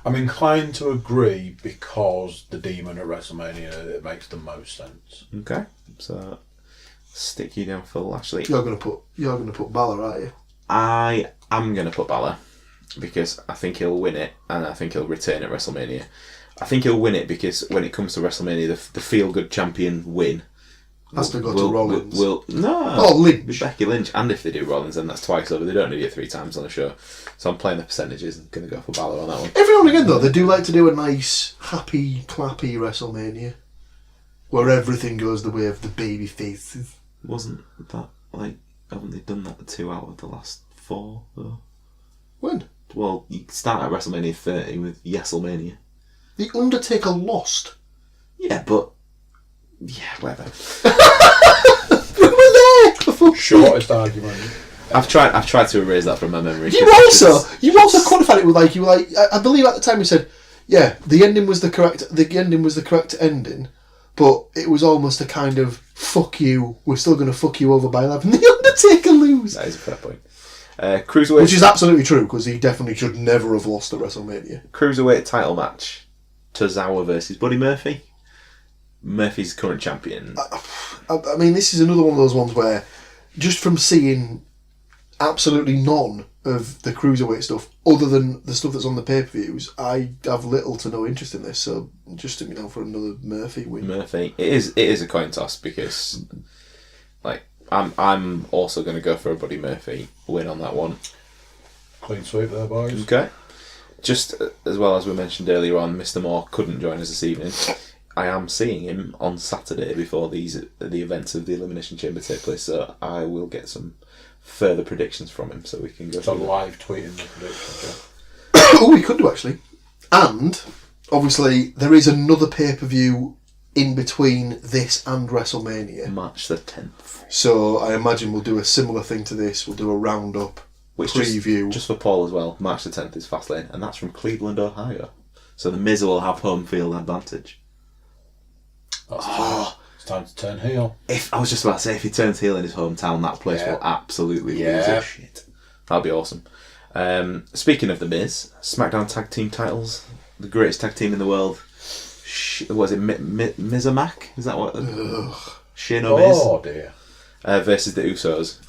I'm inclined to agree because the Demon at WrestleMania, it makes the most sense. Okay, so stick you down for Lashley. You're gonna put Balor, aren't you? I am going to put Balor because I think he'll win it and I think he'll retain at WrestleMania. I think he'll win it because when it comes to WrestleMania, the feel-good champion win Has to go to Rollins. Lynch. Becky Lynch. And if they do Rollins, then that's twice over. They don't need it 3 times on a show. So I'm playing the percentages and going to go for Balor on that one. Every now and again, though, they do like to do a nice, happy, clappy WrestleMania where everything goes the way of the baby faces. Wasn't that, haven't they done that 2 out of the last 4, though? When? Well, you start at WrestleMania 30 with Yeselmania. The Undertaker lost. Yeah, but Yeah, whatever. We were there. Shortest argument. I've tried to erase that from my memory. You also qualified it with you were like, I believe at the time you said, yeah, the ending was the correct ending, but it was almost a kind of fuck you. We're still going to fuck you over by 11. The Undertaker lose. That is a fair point. Cruiserweight, which is absolutely true because he definitely should never have lost at WrestleMania. Cruiserweight title match: Tozawa versus Buddy Murphy. Murphy's current champion. I mean, this is another one of those ones where, just from seeing absolutely none of the Cruiserweight stuff, other than the stuff that's on the pay-per-views, I have little to no interest in this. So just stick me down for another Murphy win. Murphy. It is a coin toss because, like, I'm also going to go for a Buddy Murphy win on that one. Clean sweep there, boys. Okay. Just as well as we mentioned earlier on, Mr. Moore couldn't join us this evening. I am seeing him on Saturday before the events of the Elimination Chamber take place, so I will get some further predictions from him so we can go So through live tweeting the predictions. Oh, we could do actually. And obviously there is another pay-per-view in between this and WrestleMania. March the 10th. So I imagine we'll do a similar thing to this. We'll do a roundup preview. Just for Paul as well, March the 10th is Fastlane, and that's from Cleveland, Ohio. So the Miz will have home field advantage. It's time to turn heel. I was just about to say, if he turns heel in his hometown, that place will absolutely lose its shit. That'd be awesome. Speaking of the Miz, SmackDown Tag Team titles, the greatest tag team in the world. Was it Mizamak? Is that what? Shane O'Miz? Oh dear. Versus the Usos.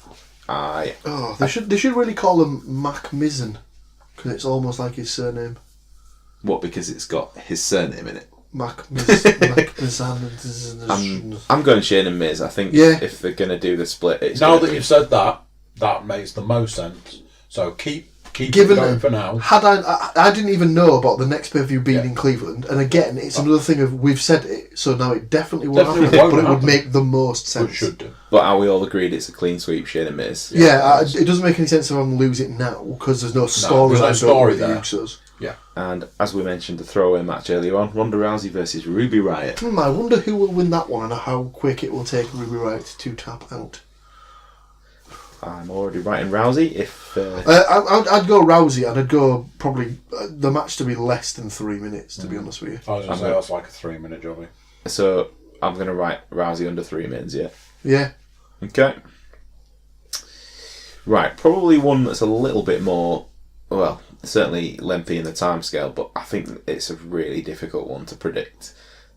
They should really call him Mac Mizzen because it's almost like his surname. What? Because it's got his surname in it. Mac Mizzen. I'm going Shane and Miz. I think if they're going to do the split, it's now that you've said that, that makes the most sense. So keep it going for now. I didn't even know about the next pay-per-view being in Cleveland, and again, it's another thing of we've said it, so now it definitely won't happen, but it would make the most sense. It should do. But are we all agreed it's a clean sweep, Shane and Miz? It doesn't make any sense if I'm lose it now because there's no story. There's no story there. Usos. Yeah. And as we mentioned, the throwaway match earlier on, Ronda Rousey versus Ruby Riott. I wonder who will win that one and how quick it will take Ruby Riott to tap out. I'm already writing Rousey. I'd go Rousey, and I'd go probably the match to be less than 3 minutes. To be honest with you, I was going to say that's like a 3-minute jobby. So I'm going to write Rousey under 3 minutes. Yeah. Yeah. Okay. Right, probably one that's a little bit more, well, certainly lengthy in the timescale, but I think it's a really difficult one to predict.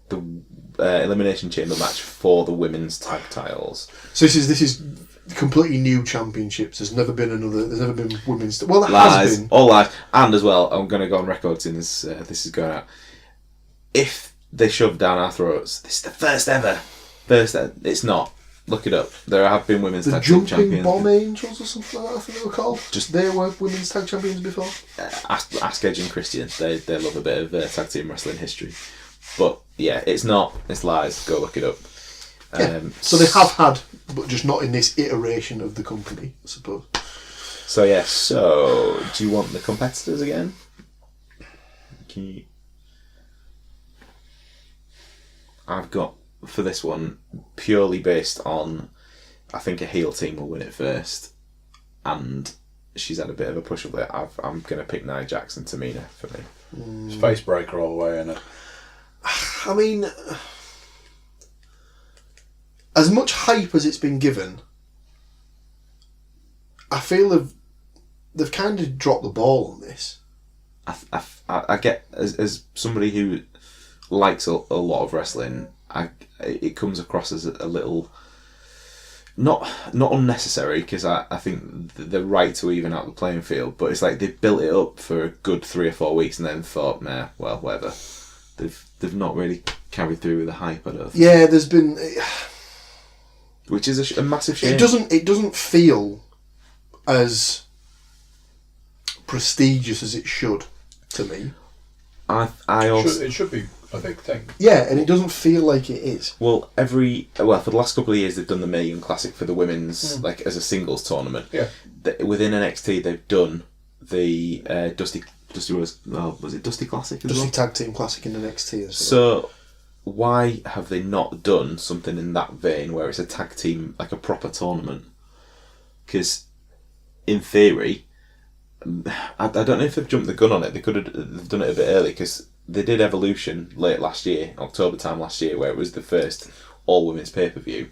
The Elimination Chamber match for the women's tag titles. So this is completely new championships. There's never been women's. Well, there lies, has been. All lies, and as well, I'm going to go on record saying this is going out. If they shove down our throats, this is the first ever. It's not. Look it up. There have been women's tag team champions. The Jumping Bomb Angels or something like that, I think they were called. They were women's tag champions before. Ask Edge and Christian. They love a bit of tag team wrestling history. But yeah, it's not. It's lies. Go look it up. So they have had, but just not in this iteration of the company, I suppose. So yeah. So do you want the competitors again? I've got for this one purely based on, I think a heel team will win it first, and she's had a bit of a push of it. I'm going to pick Nia Jax and Tamina for me. It's face breaker all the way, isn't it? I mean, as much hype as it's been given, I feel they've kind of dropped the ball on this. I get, as somebody who likes a lot of wrestling, it comes across as a little not unnecessary, because I think they're right to even out the playing field, but it's like they've built it up for a good 3 or 4 weeks and then thought, nah, well, whatever. They've not really carried through with the hype, I don't think. Yeah, there's been, which is a massive shame. It doesn't feel as prestigious as it should to me. I also it should be a big thing. Yeah, and it doesn't feel like it is. Well, for the last couple of years they've done the Mae Young Classic for the women's, like as a singles tournament. Yeah. Within NXT they've done the Dusty Rose. Was it Dusty Classic as Dusty well? Tag Team Classic in NXT as well. So why have they not done something in that vein where it's a tag team, like a proper tournament? Because in theory, I don't know if they've jumped the gun on it. They could have done it a bit early, because they did Evolution late last year, October time last year, where it was the first all-women's pay-per-view.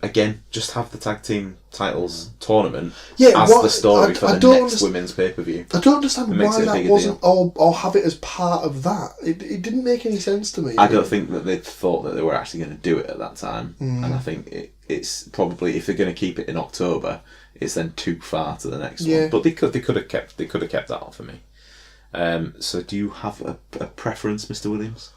Again, just have the tag team titles tournament as the story for the next women's pay-per-view. I don't understand why that wasn't, or have it as part of that. It didn't make any sense to me. I don't think that they thought that they were actually going to do it at that time. And I think it's probably, if they're going to keep it in October, it's then too far to the next one. But they could have kept that on for me. So do you have a preference, Mr. Williams?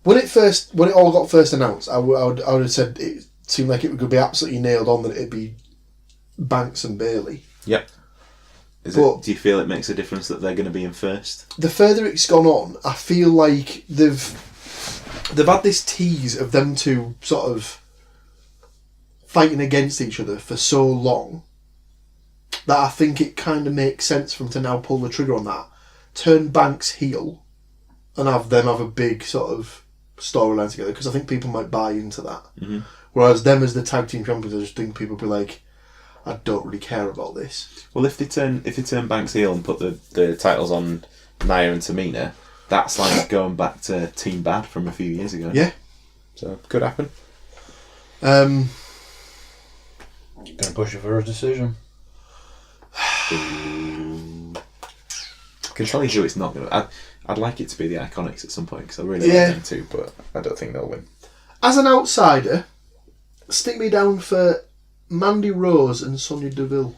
When it all got first announced, I would have said it seemed like it could be absolutely nailed on that it'd be Banks and Bayley. Yep. Do you feel it makes a difference that they're going to be in first? The further it's gone on, I feel like they've had this tease of them two sort of fighting against each other for so long that I think it kind of makes sense for them to now pull the trigger on that, turn Banks heel, and have them have a big sort of storyline together, because I think people might buy into that. Mm-hmm. Whereas them as the tag team champions, I just think people will be like, I don't really care about this. Well, if they turn Banks heel and put the titles on Nia and Tamina, that's like going back to Team Bad from a few years ago. Yeah. So, could happen. Gonna push it for a decision. I can tell you it's not going to. I'd like it to be the Iconics at some point, because I really like them too, but I don't think they'll win. As an outsider, stick me down for Mandy Rose and Sonya Deville.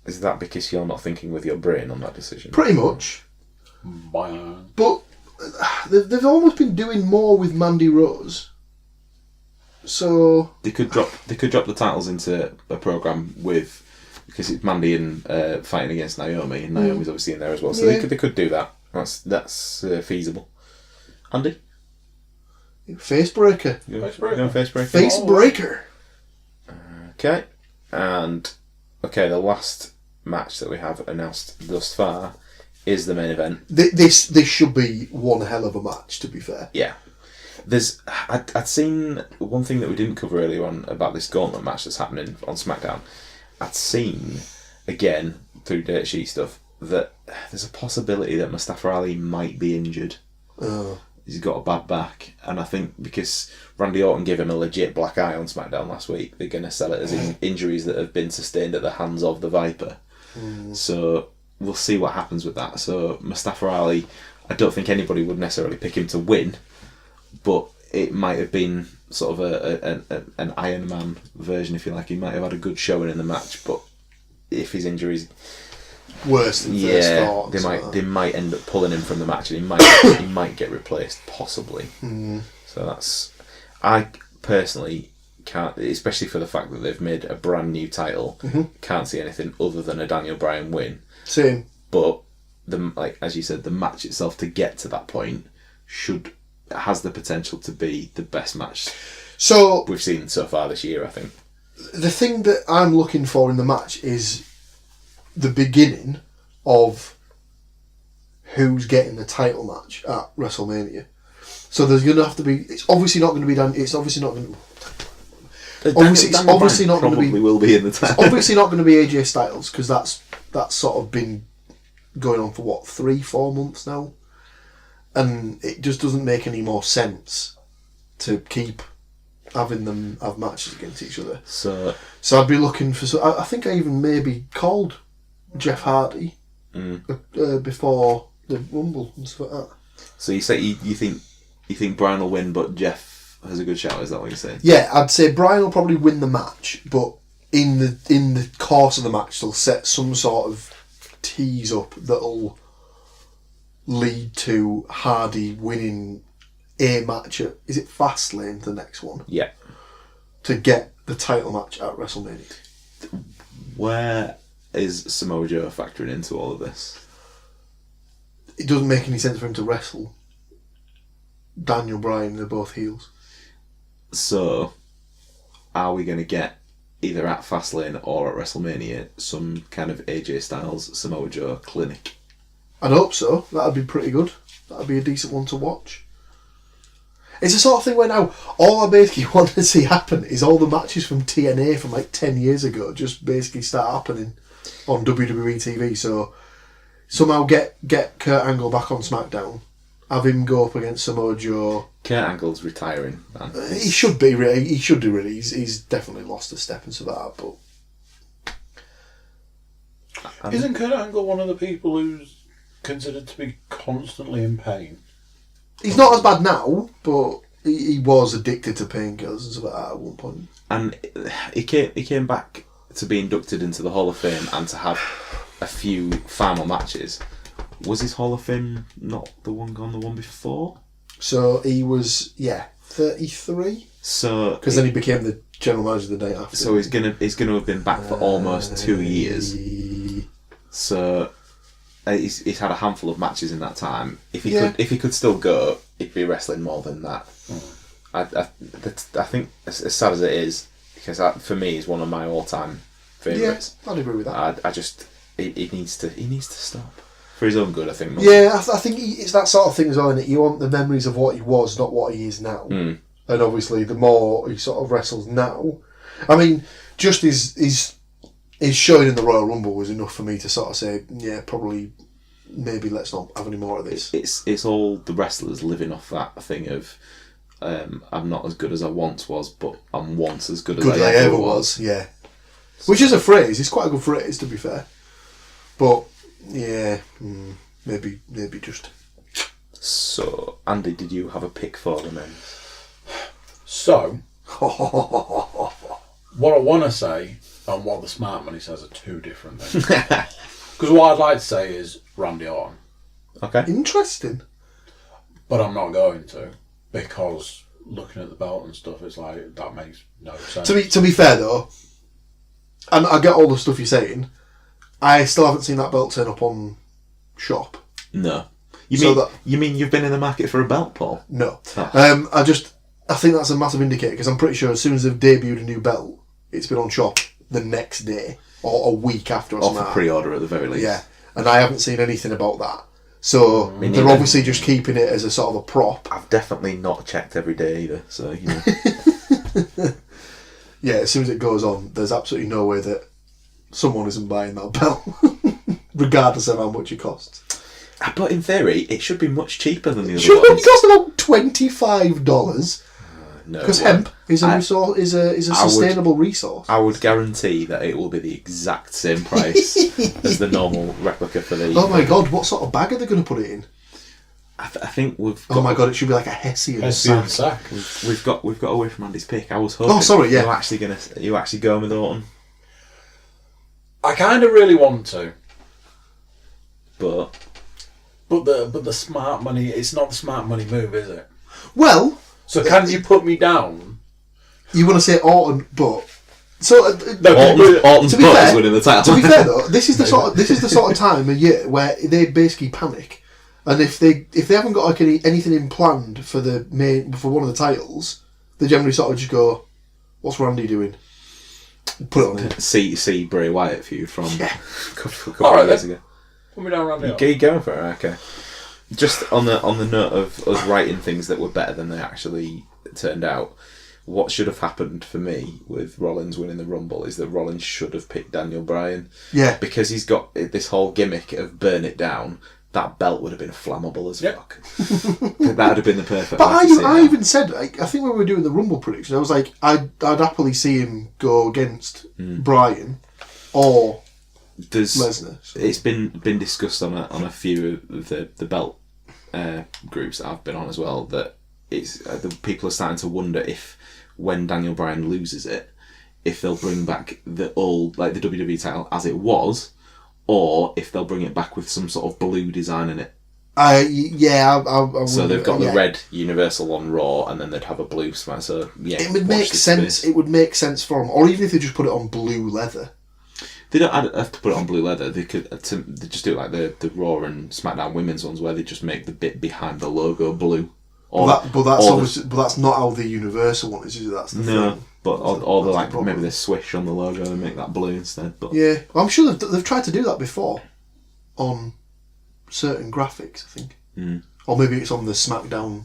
Is that because you're not thinking with your brain on that decision? Pretty much. Bye. But they've almost been doing more with Mandy Rose. So they could drop the titles into a program with, because it's Mandy and fighting against Naomi, and Naomi's obviously in there as well. So they could do that. That's feasible. Andy? Facebreaker. Facebreaker. Facebreaker. Okay. And the last match that we have announced thus far is the main event. This should be one hell of a match, to be fair. Yeah. I'd seen one thing that we didn't cover earlier on about this gauntlet match that's happening on SmackDown. I'd seen, again, through dirt sheet stuff, that there's a possibility that Mustafa Ali might be injured. Oh. He's got a bad back, and I think because Randy Orton gave him a legit black eye on SmackDown last week, they're going to sell it as injuries that have been sustained at the hands of the Viper. So we'll see what happens with that. So Mustafa Ali, I don't think anybody would necessarily pick him to win, but it might have been sort of an Iron Man version, if you like. He might have had a good showing in the match, but if his injuries worse than first thought, they might end up pulling him from the match, and he might get replaced, possibly. So I personally can't, especially for the fact that they've made a brand new title, can't see anything other than a Daniel Bryan win. Same. But as you said, the match itself to get to that point has the potential to be the best match we've seen so far this year, I think. The thing that I'm looking for in the match is the beginning of who's getting the title match at WrestleMania. So there's going to have to be. It's obviously not going to be done. It's obviously not going to. It's obviously not going to be. Will be in the title. It's obviously not going to be AJ Styles, because that's sort of been going on for 3-4 months now, and it just doesn't make any more sense to keep having them have matches against each other. So I'd be looking for. So I think I even maybe called Jeff Hardy before the Rumble and stuff like that. So you say you think Bryan will win, but Jeff has a good shout. Is that what you're saying? Yeah, I'd say Bryan will probably win the match, but in the course of the match, they'll set some sort of tease up that'll lead to Hardy winning a match at, is it Fastlane, the next one? Yeah. To get the title match at WrestleMania. Where is Samoa Joe factoring into all of this? It doesn't make any sense for him to wrestle Daniel Bryan. They're both heels. So, are we going to get, either at Fastlane or at WrestleMania, some kind of AJ Styles Samoa Joe clinic? I'd hope so. That'd be pretty good. That'd be a decent one to watch. It's the sort of thing where now all I basically want to see happen is all the matches from TNA from like 10 years ago just basically start happening on WWE TV. So somehow get Kurt Angle back on SmackDown, have him go up against Samoa Joe. Kurt Angle's retiring, man. He should be really. He should do really. He's definitely lost a step into that. But isn't Kurt Angle one of the people who's considered to be constantly in pain? he's not as bad now, but he was addicted to painkillers and stuff like that at one point. And he came back to be inducted into the Hall of Fame and to have a few final matches. Was his Hall of Fame not the one before? So he was 33. So because then he became the general manager the day after. So he's gonna have been back for almost 2 years. So he's had a handful of matches in that time. If he could still go, he'd be wrestling more than that. I think as sad as it is, because for me he's one of my all-time favourites. Yeah, I'd agree with that. He needs to stop for his own good. I think. Yeah, I think it's that sort of thing as well. Isn't it? You want the memories of what he was, not what he is now. And obviously, the more he sort of wrestles now, I mean, just his showing in the Royal Rumble was enough for me to sort of say, probably, maybe let's not have any more of this. It's all the wrestlers living off that thing of, I'm not as good as I once was, but I'm once as good as I ever was. Yeah, which is a phrase. It's quite a good phrase, to be fair. But maybe just. So, Andy, did you have a pick for the men? So, what I want to say and what the smart money says are two different things. Because what I'd like to say is Randy Orton. Okay. Interesting. But I'm not going to, because looking at the belt and stuff, it's like, that makes no sense. To be fair though, and I get all the stuff you're saying, I still haven't seen that belt turn up on Shop. No. You mean you've been in the market for a belt, Paul? No. Oh. I think that's a massive indicator, because I'm pretty sure as soon as they've debuted a new belt, it's been on Shop the next day or a week after or something. Or for pre-order at the very least. Yeah, and I haven't seen anything about that. So they're obviously just keeping it as a sort of a prop. I've definitely not checked every day either, so you know. Yeah, as soon as it goes on, there's absolutely no way that someone isn't buying that belt, regardless of how much it costs. But in theory, it should be much cheaper than the other Should ones. only cost about $25. No, because hemp is a resource, is a sustainable resource. I would guarantee that it will be the exact same price as the normal replica for the. Oh my god! What sort of bag are they going to put it in? I think we've. Oh my god! It should be like a Hessian sack. We've got away from Andy's pick. I was hoping. Oh, sorry. Yeah. You actually going with Orton? I kind of really want to, but the smart money. It's not the smart money move, is it? Well. So can you put me down? You want to say Orton, but so Orton's butt is winning the title. To be fair though, this is the sort of time of year where they basically panic, and if they haven't got like anything in planned for one of the titles, they generally sort of just go, "What's Randy doing?" Put it on him. See Bray Wyatt feud from a couple All right, of years ago. Put me down, Randy. Keep going for it, okay. Just on the note of us writing things that were better than they actually turned out, what should have happened for me with Rollins winning the Rumble is that Rollins should have picked Daniel Bryan. Yeah. Because he's got this whole gimmick of burn it down. That belt would have been flammable as fuck. That would have been the perfect. But I even said, I think when we were doing the Rumble prediction, I was like, I'd happily see him go against Bryan or Lesnar. So. It's been discussed on a few of the belt groups that I've been on as well, that it's the people are starting to wonder if when Daniel Bryan loses it, if they'll bring back the old, like the WWE title as it was, or if they'll bring it back with some sort of blue design in it. I so they've got the red Universal on Raw, and then they'd have a blue spine. So it would make sense. Space. It would make sense for them, or even if they just put it on blue leather. They don't have to put it on blue leather. They could they just do it like the Raw and SmackDown women's ones, where they just make the bit behind the logo blue. But that's not how the Universal one is it? That's the thing. But or the like maybe the swish on the logo and make that blue instead. But yeah, well, I'm sure they've tried to do that before on certain graphics. I think Or maybe it's on the SmackDown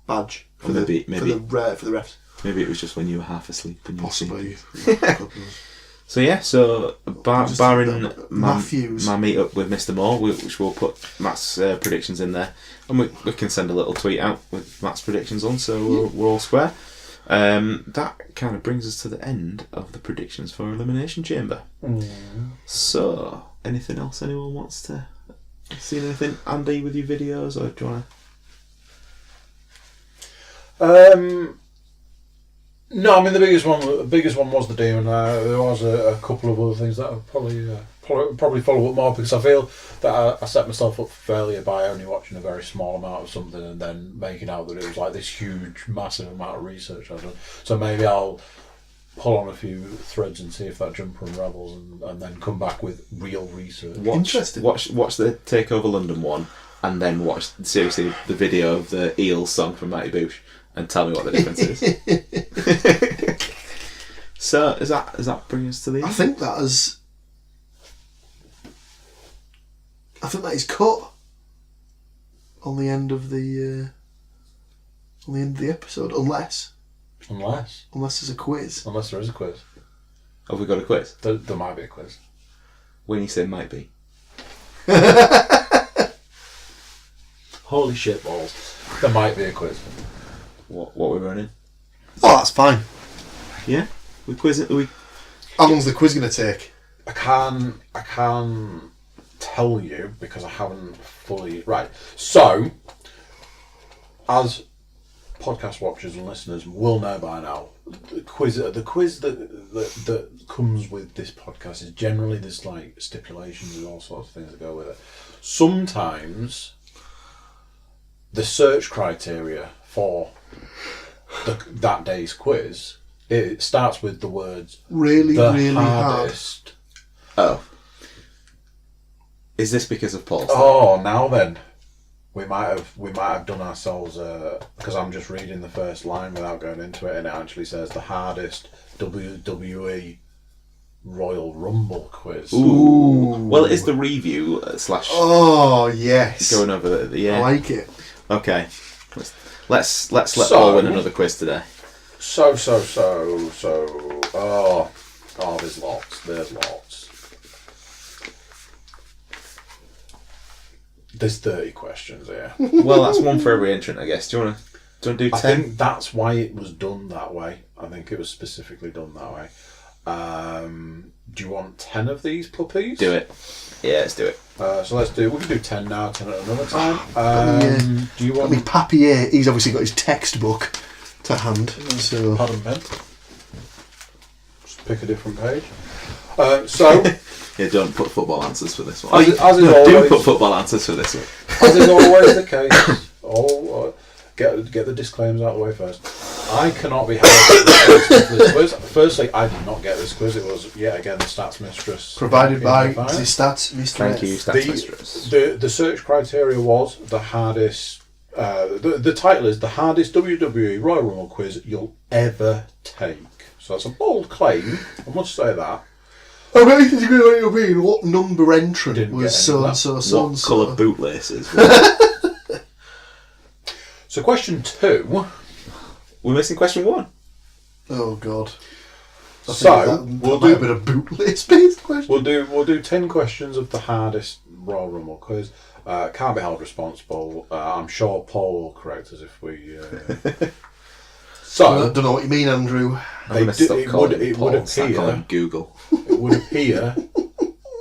badge for Maybe. for the refs. Maybe it was just when you were half asleep and you were Possibly. thinking. So yeah, Just barring Matthews. my meet up with Mr. Moore, which we'll put Matt's predictions in there, and we can send a little tweet out with Matt's predictions on, so we're all square. That kind of brings us to the end of the predictions for Elimination Chamber. So, anything else anyone wants to see? Anything, Andy, with your videos, or do you want to? No, I mean the biggest one was the Demon. There was a couple of other things that I'll probably follow up more, because I feel that I set myself up for failure by only watching a very small amount of something and then making out that it was like this huge, massive amount of research I've done. So maybe I'll pull on a few threads and see if that jumper unravels, and then come back with real research. Interesting. Watch the Takeover London one, and then watch seriously the video of the Eels song from Mighty Boosh, and tell me what the difference is. So is that bring us to the end? I think that is cut on the end of the episode, unless there's a quiz. Unless there is a quiz. Have we got a quiz? There might be a quiz. When you say might be. Holy shit balls. There might be a quiz. What we're running? Oh, that's fine. Yeah? We quiz it. How long's the quiz going to take? I can't tell you because I haven't fully... Right. So, as podcast watchers and listeners will know by now, the quiz that comes with this podcast is generally this like stipulations and all sorts of things that go with it. Sometimes the search criteria for that day's quiz, it starts with the words really hardest. Oh. Is this because of Paul's? Oh, now then. We might have done ourselves because I'm just reading the first line without going into it, and it actually says the hardest WWE Royal Rumble quiz. Ooh. Well, it's the review / Oh yes. going over the I like it. Okay. Let's let Paul win another quiz today. So. Oh, there's lots. There's 30 questions here. Well, that's one for every entrant, I guess. Do you want to do 10? I think that's why it was done that way. I think it was specifically done that way. Do you want 10 of these puppies? Do it. Yeah, let's do it. So we can do 10 now, 10 at another time. Do you want... I mean, Papier, he's obviously got his textbook to hand. So Pardon, Ben. Just pick a different page. So... Yeah, don't put football answers for this one. Do Put football answers for this one. As is always the case. Get the disclaimers out of the way first. I cannot be held to this quiz. Firstly, I did not get this quiz. It was yet again the Stats Mistress. provided by the Stats Mistress. Thank you, Stats Mistress. The search criteria was the hardest. The title is the hardest WWE Royal Rumble quiz you'll ever take. So that's a bold claim. I must say that. I bet he's going to be what number entrant Didn't was get so any and of so, What so and colour so. bootlaces? So question 2. We're missing question 1. Oh God. I think So that might have been a bootlace based question. We'll do 10 questions of the hardest Royal Rumble quiz. Can't be held responsible. I'm sure Paul will correct us if we. So I don't know what you mean, Andrew. it would appear Google. it would appear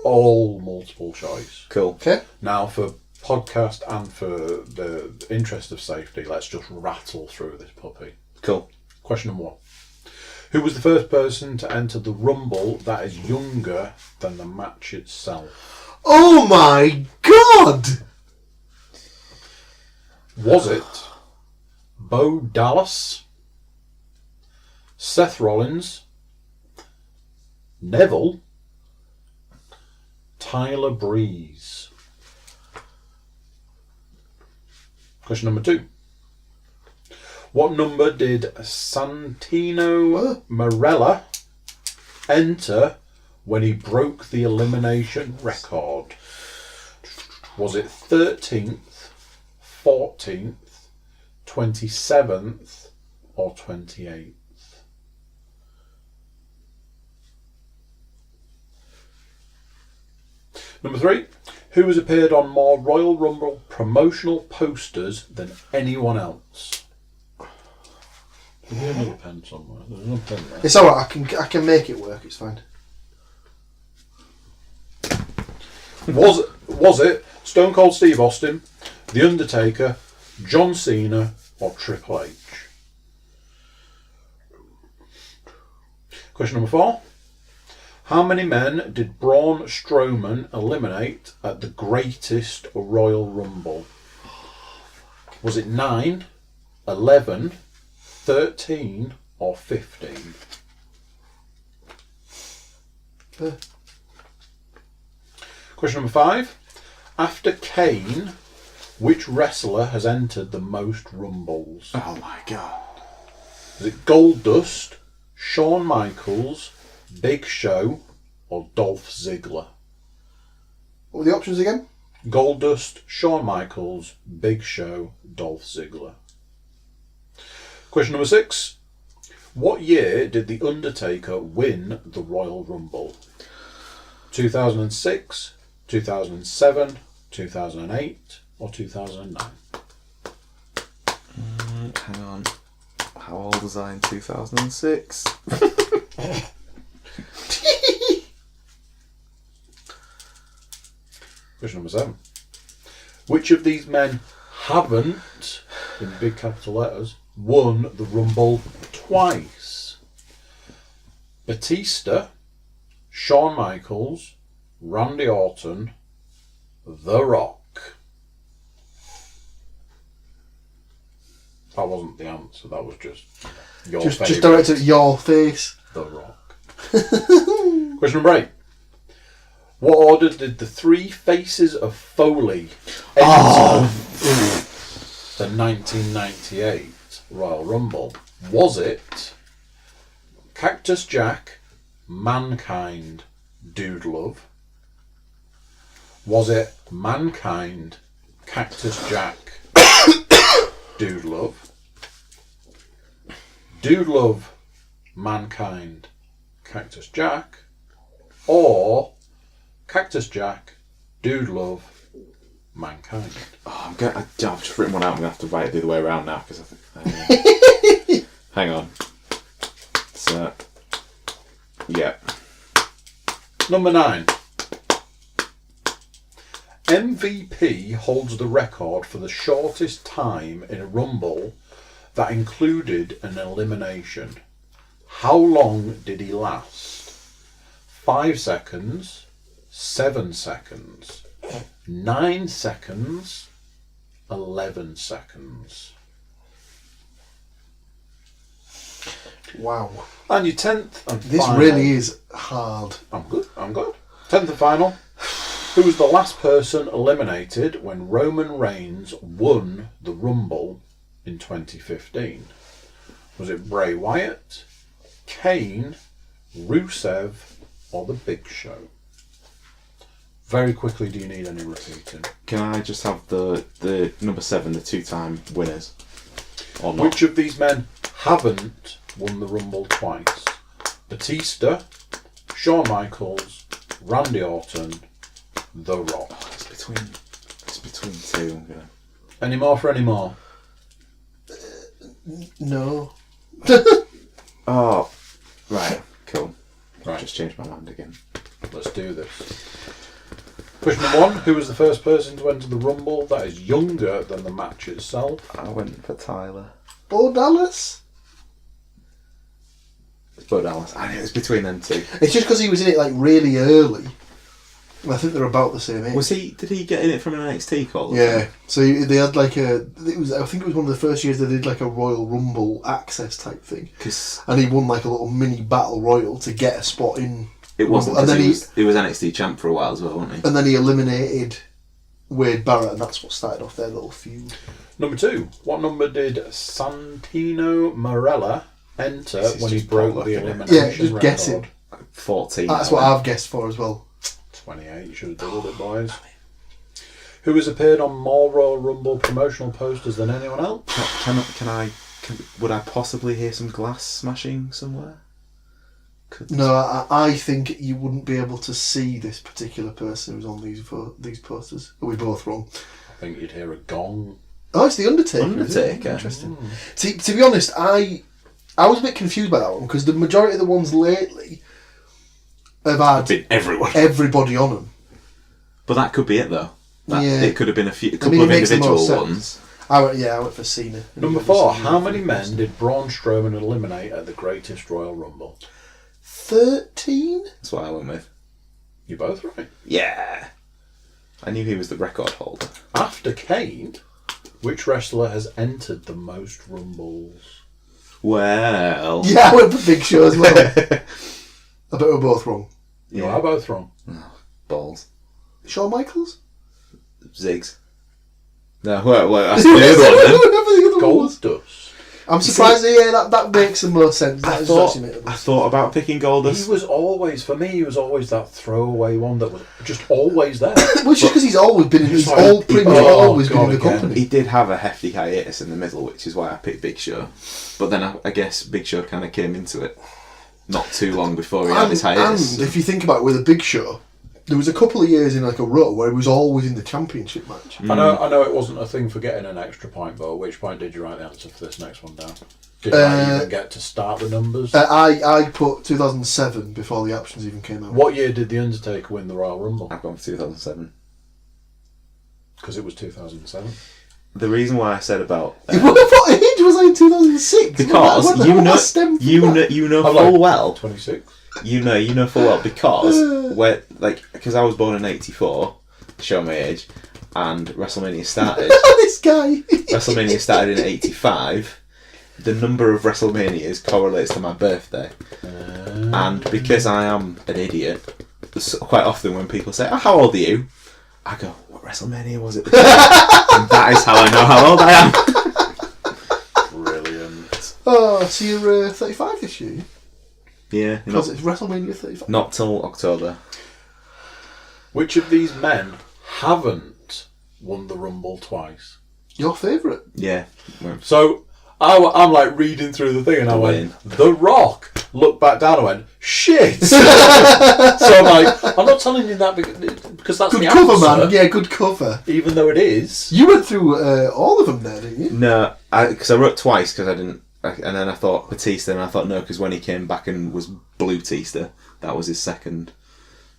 all multiple choice. Cool. Okay. Now for podcast and for the interest of safety, let's just rattle through this puppy. Cool. Question number 1. Who was the first person to enter the Rumble that is younger than the match itself? Oh my God! Was it Bo Dallas, Seth Rollins, Neville, Tyler Breeze? Question number 2. What number did Santino Marella enter when he broke the elimination record? Was it 13th, 14th, 27th, or 28th? Number 3. Who has appeared on more Royal Rumble promotional posters than anyone else? There'll be another pen somewhere. There's another pen there. It's alright, I can make it work, it's fine. Was it Stone Cold Steve Austin, The Undertaker, John Cena, or Triple H? Question number 4. How many men did Braun Strowman eliminate at the greatest Royal Rumble? Was it 9, 11, 13, or 15? Question number 5. After Kane, which wrestler has entered the most Rumbles? Oh my god. Is it Goldust, Shawn Michaels, Big Show, or Dolph Ziggler? What were the options again? Goldust, Shawn Michaels, Big Show, Dolph Ziggler. Question number 6. What year did The Undertaker win the Royal Rumble? 2006, 2007, 2008, or 2009? Hang on. How old was I in 2006? Question number 7. Which of these men haven't, in big capital letters, won the Rumble twice? Batista, Shawn Michaels, Randy Orton, The Rock. That wasn't the answer, that was just your favourite. Just directed at your face. The Rock. Question number 8. What order did the 3 faces of Foley enter the 1998 Royal Rumble? Was it Cactus Jack, Mankind, Dude Love? Was it Mankind, Cactus Jack, Dude Love? Dude Love, Mankind, Cactus Jack? Or Cactus Jack, Dude Love, Mankind? Oh, I've just written one out. I'm going to have to write it the other way around now because I think. Hang on. So, yeah. Number 9. MVP holds the record for the shortest time in a Rumble that included an elimination. How long did he last? 5 seconds, 7 seconds, 9 seconds, 11 seconds. Wow. And your 10th and This final. really is hard. I'm good. 10th and final. Who was the last person eliminated when Roman Reigns won the Rumble in 2015? Was it Bray Wyatt, Kane, Rusev, or The Big Show? Very quickly, do you need any repeating? Can I just have the number 7, the 2-time winners? Or not? Which of these men haven't won the Rumble twice? Batista, Shawn Michaels, Randy Orton, The Rock. It's between 2. I'm gonna. Any more for any more? No. Oh, right, cool. Right. Just changed my mind again. Let's do this. Question number 1. Who was the first person to enter the Rumble that is younger than the match itself? I went for Tyler. Bo Dallas? It's Bo Dallas. I knew it was between them 2. It's just because he was in it like really early. I think they're about the same age. Did he get in it from an NXT call? Yeah. So they had like I think it was one of the first years they did like a Royal Rumble access type thing. And he won like a little mini battle royal to get a spot in. It wasn't. And then he was NXT champ for a while as well, wasn't he? And then he eliminated Wade Barrett, and that's what started off their little feud. Number 2. What number did Santino Marella enter This is when he just broke potluck, the isn't it? elimination Yeah, just record? guessing. 14. That's what I've guessed for as well. 28. You should have doubled it, boys. who has appeared on more Royal Rumble promotional posters than anyone else. Would I possibly hear some glass smashing somewhere? No, I think you wouldn't be able to see this particular person who's on these posters. Are we both wrong? I think you'd hear a gong. Oh, it's the Undertaker. Undertaker. Interesting. See, to be honest, I was a bit confused by that one because the majority of the ones lately have had been everyone. Everybody on them. But that could be it though. It could have been a couple it of makes the individual most sense. ones. I went for Cena. Number 4. How many men did Braun Strowman eliminate at the Greatest Royal Rumble? 13? That's what I went with. You're both right. Yeah. I knew he was the record holder. After Kane, which wrestler has entered the most Rumbles? Well. Yeah, I went for Big Show as well. I bet we're both wrong. You are both wrong. Oh, balls. Shawn Michaels? Ziggs. No, well, that's the other one then. Gold Dust. I'm surprised that makes the most sense. I thought about picking Goldust. He was always that throwaway one that was just always there. Which is because he's always been in the company. He did have a hefty hiatus in the middle, which is why I picked Big Show. But then I guess Big Show kind of came into it not too long before he had his hiatus. And if you think about it with a Big Show, there was a couple of years in like a row where he was always in the championship match. I know it wasn't a thing for getting an extra point, but at which point did you write the answer for this next one down? Did I even get to start the numbers? I put 2007 before the options even came out. What year did The Undertaker win the Royal Rumble? I've gone for 2007. Because it was 2007. The reason why I said about what age was I in 2006? Because you know full well 26. You know full well because I was born in '84, show my age, and WrestleMania started. This guy. WrestleMania started in '85. The number of WrestleManias correlates to my birthday, and because I am an idiot, quite often when people say, "Oh, how old are you?" I go, "What WrestleMania was it?" And that is how I know how old I am. Brilliant. Oh, so you're 35 this year? Yeah. Because it's WrestleMania 35. Not till October. Which of these men haven't won the Rumble twice? Your favourite? Yeah. So I'm like reading through the thing and I went, The Rock. Looked back down and went, shit. So I'm like, I'm not telling you that because that's good the cover, answer, man. Yeah, good cover. Even though it is. You went through all of them there, didn't you? No, because I wrote twice because I didn't. And then I thought Batista, and I thought no, because when he came back and was Blue Tista, that was his second.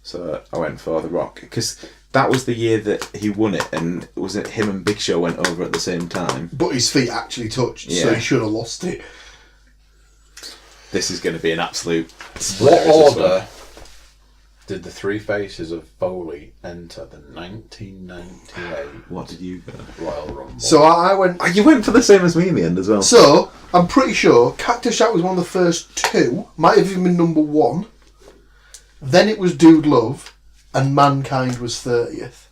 So I went for The Rock because that was the year that he won it, and was it him and Big Show went over at the same time? But his feet actually touched, so he should have lost it. This is going to be an absolute. What order did the three faces of Foley enter the 1998? What did you go? Royal Rumble? So I went. You went for the same as me in the end as well. So I'm pretty sure Cactus Jack was one of the first two. Might have even been number 1. Then it was Dude Love, and Mankind was 30th.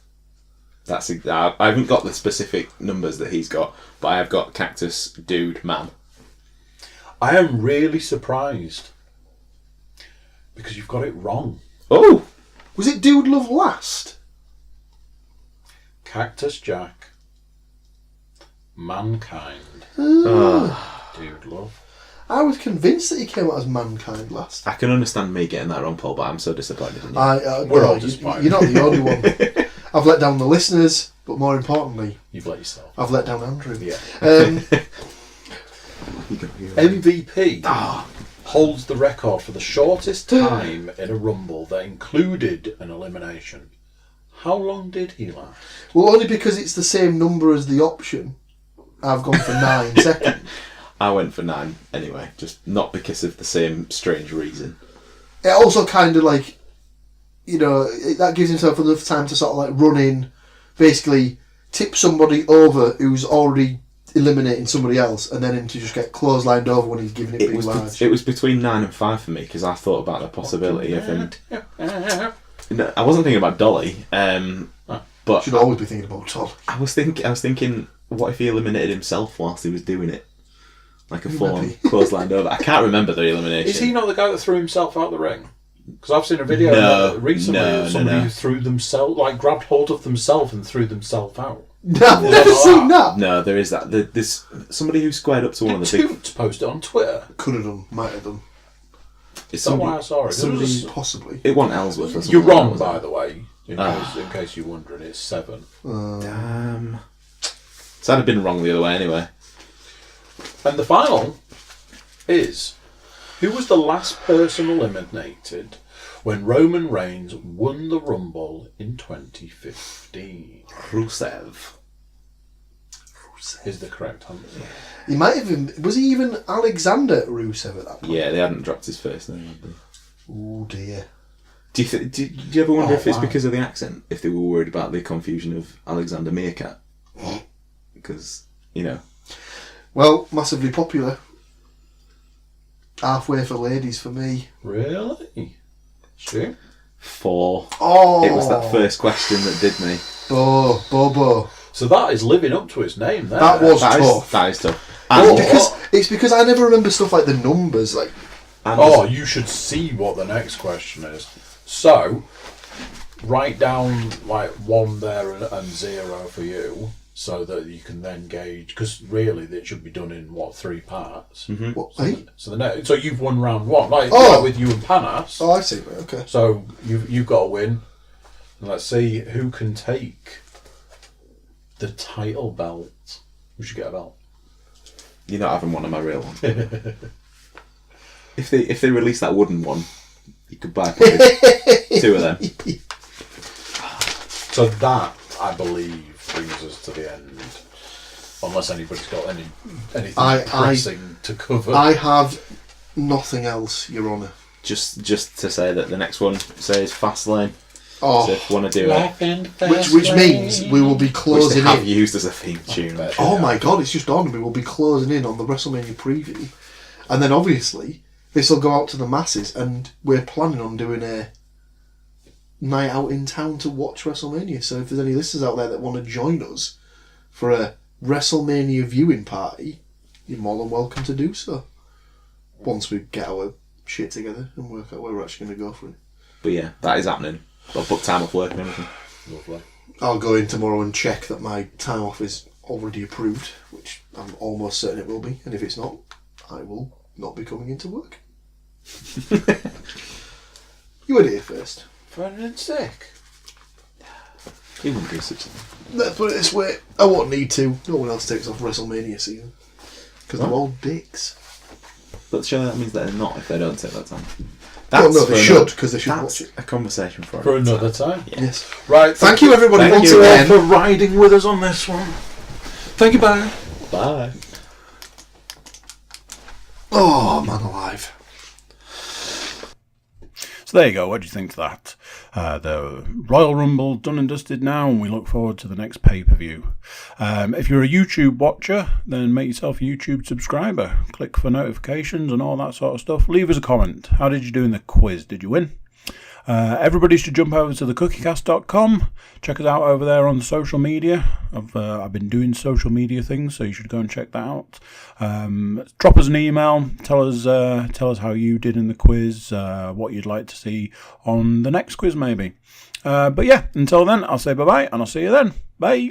I haven't got the specific numbers that he's got, but I have got Cactus, Dude, Man. I am really surprised because you've got it wrong. Oh! Was it Dude Love last? Cactus Jack, Mankind, Dude Love. I was convinced that he came out as Mankind last. I can understand me getting that wrong, Paul, but I'm so disappointed in you. We're all disappointed. You're not the only one. I've let down the listeners, but more importantly, you've let yourself. I've let down Andrew. Yeah. MVP holds the record for the shortest time in a Rumble that included an elimination. How long did he last? Well, only because it's the same number as the option. I've gone for 9 seconds. I went for 9 anyway, just not because of the same strange reason. It also kind of like, that gives himself enough time to sort of like run in, basically tip somebody over who's already eliminating somebody else, and then him to just get clotheslined over when he's giving it pretty large. It was between 9 and 5 for me because I thought about the possibility of him. No, I wasn't thinking about Dolly, but should always be thinking about Dolly. I was thinking, what if he eliminated himself whilst he was doing it, like a full-on clotheslined over? I can't remember the elimination. Is he not the guy that threw himself out the ring? Because I've seen a video No, recently no, of somebody no. who threw themselves, like grabbed hold of themselves and threw themselves out. I've never seen that. No, there is that. There's somebody who squared up to one of the big. Toot posted it on Twitter. Could have done, might have done. It's Is that why I saw it? somebody- Possibly. It wasn't Ellsworth. Or something You're like that, wrong, was it? by the way. In case you're wondering, it's 7. So I'd have been wrong the other way anyway. And the final is, who was the last person eliminated when Roman Reigns won the Rumble in 2015? Rusev. Is the correct answer. He might have been. Was he even Alexander Rusev at that point? Yeah, they hadn't dropped his first name, had they? Oh dear. Do you ever wonder if it's wow. because of the accent? If they were worried about the confusion of Alexander Meerkat? Because, you know. Well, massively popular. Halfway for ladies for me. Really? Sure. 4. Oh, It was that first question that did me. Bobo. So that is living up to its name there. That was That is, tough. that is tough. Well, And, it's because I never remember stuff like the numbers. Like, and Oh, you should see what the next question is. So, write down like 1 there and 0 for you, so that you can then gauge. Because really, it should be done in 3 parts. what? Eh? So you've won round 1, like with you and Panas. Oh, I see. Right, okay. So you've got to win. And let's see who can take the title belt. We should get a belt. you're not having one of my real ones. If they release that wooden one, you could buy probably 2 of them. So that, I believe, brings us to the end. Unless anybody's got anything pressing to cover. I have nothing else, Your Honour. Just to say that the next one says Fastlane. Oh, So if you want to do it, which means we will be which they closing have in. used as a theme tune. Oh my god, it's just on. We will be closing in on the WrestleMania preview. And then obviously, this will go out to the masses, and we're planning on doing a night out in town to watch WrestleMania. So if there's any listeners out there that want to join us for a WrestleMania viewing party, you're more than welcome to do so. Once we get our shit together and work out where we're actually going to go for it. But yeah, that is happening. I'll book time off work and everything. Lovely. I'll go in tomorrow and check that my time off is already approved, which I'm almost certain it will be. And if it's not, I will not be coming into work. You heard it here first. Friend and sick. He wouldn't do such a thing. Let's put it this way, I won't need to. No one else takes off WrestleMania season. Because they're all dicks. But surely that means that they're not if they don't take that time. Well, no, for they should, because they should That's watch it. a conversation for Another time. Yeah. Yes. Right. Thank you, everybody, Thank once you. again. for riding with us on this one. Thank you, bye. Bye. Oh, man alive. So there you go. What do you think of that? The Royal Rumble done and dusted now, and we look forward to the next pay-per-view. If you're a YouTube watcher, then make yourself a YouTube subscriber. Click for notifications and all that sort of stuff. Leave us a comment. How did you do in the quiz? Did you win? Everybody should jump over to the Cookiecast.com. Check us out over there on social media. I've been doing social media things, so you should go and check that out. Drop us an email. Tell us how you did in the quiz. What you'd like to see on the next quiz, maybe. But yeah, until then, I'll say bye bye, and I'll see you then. Bye.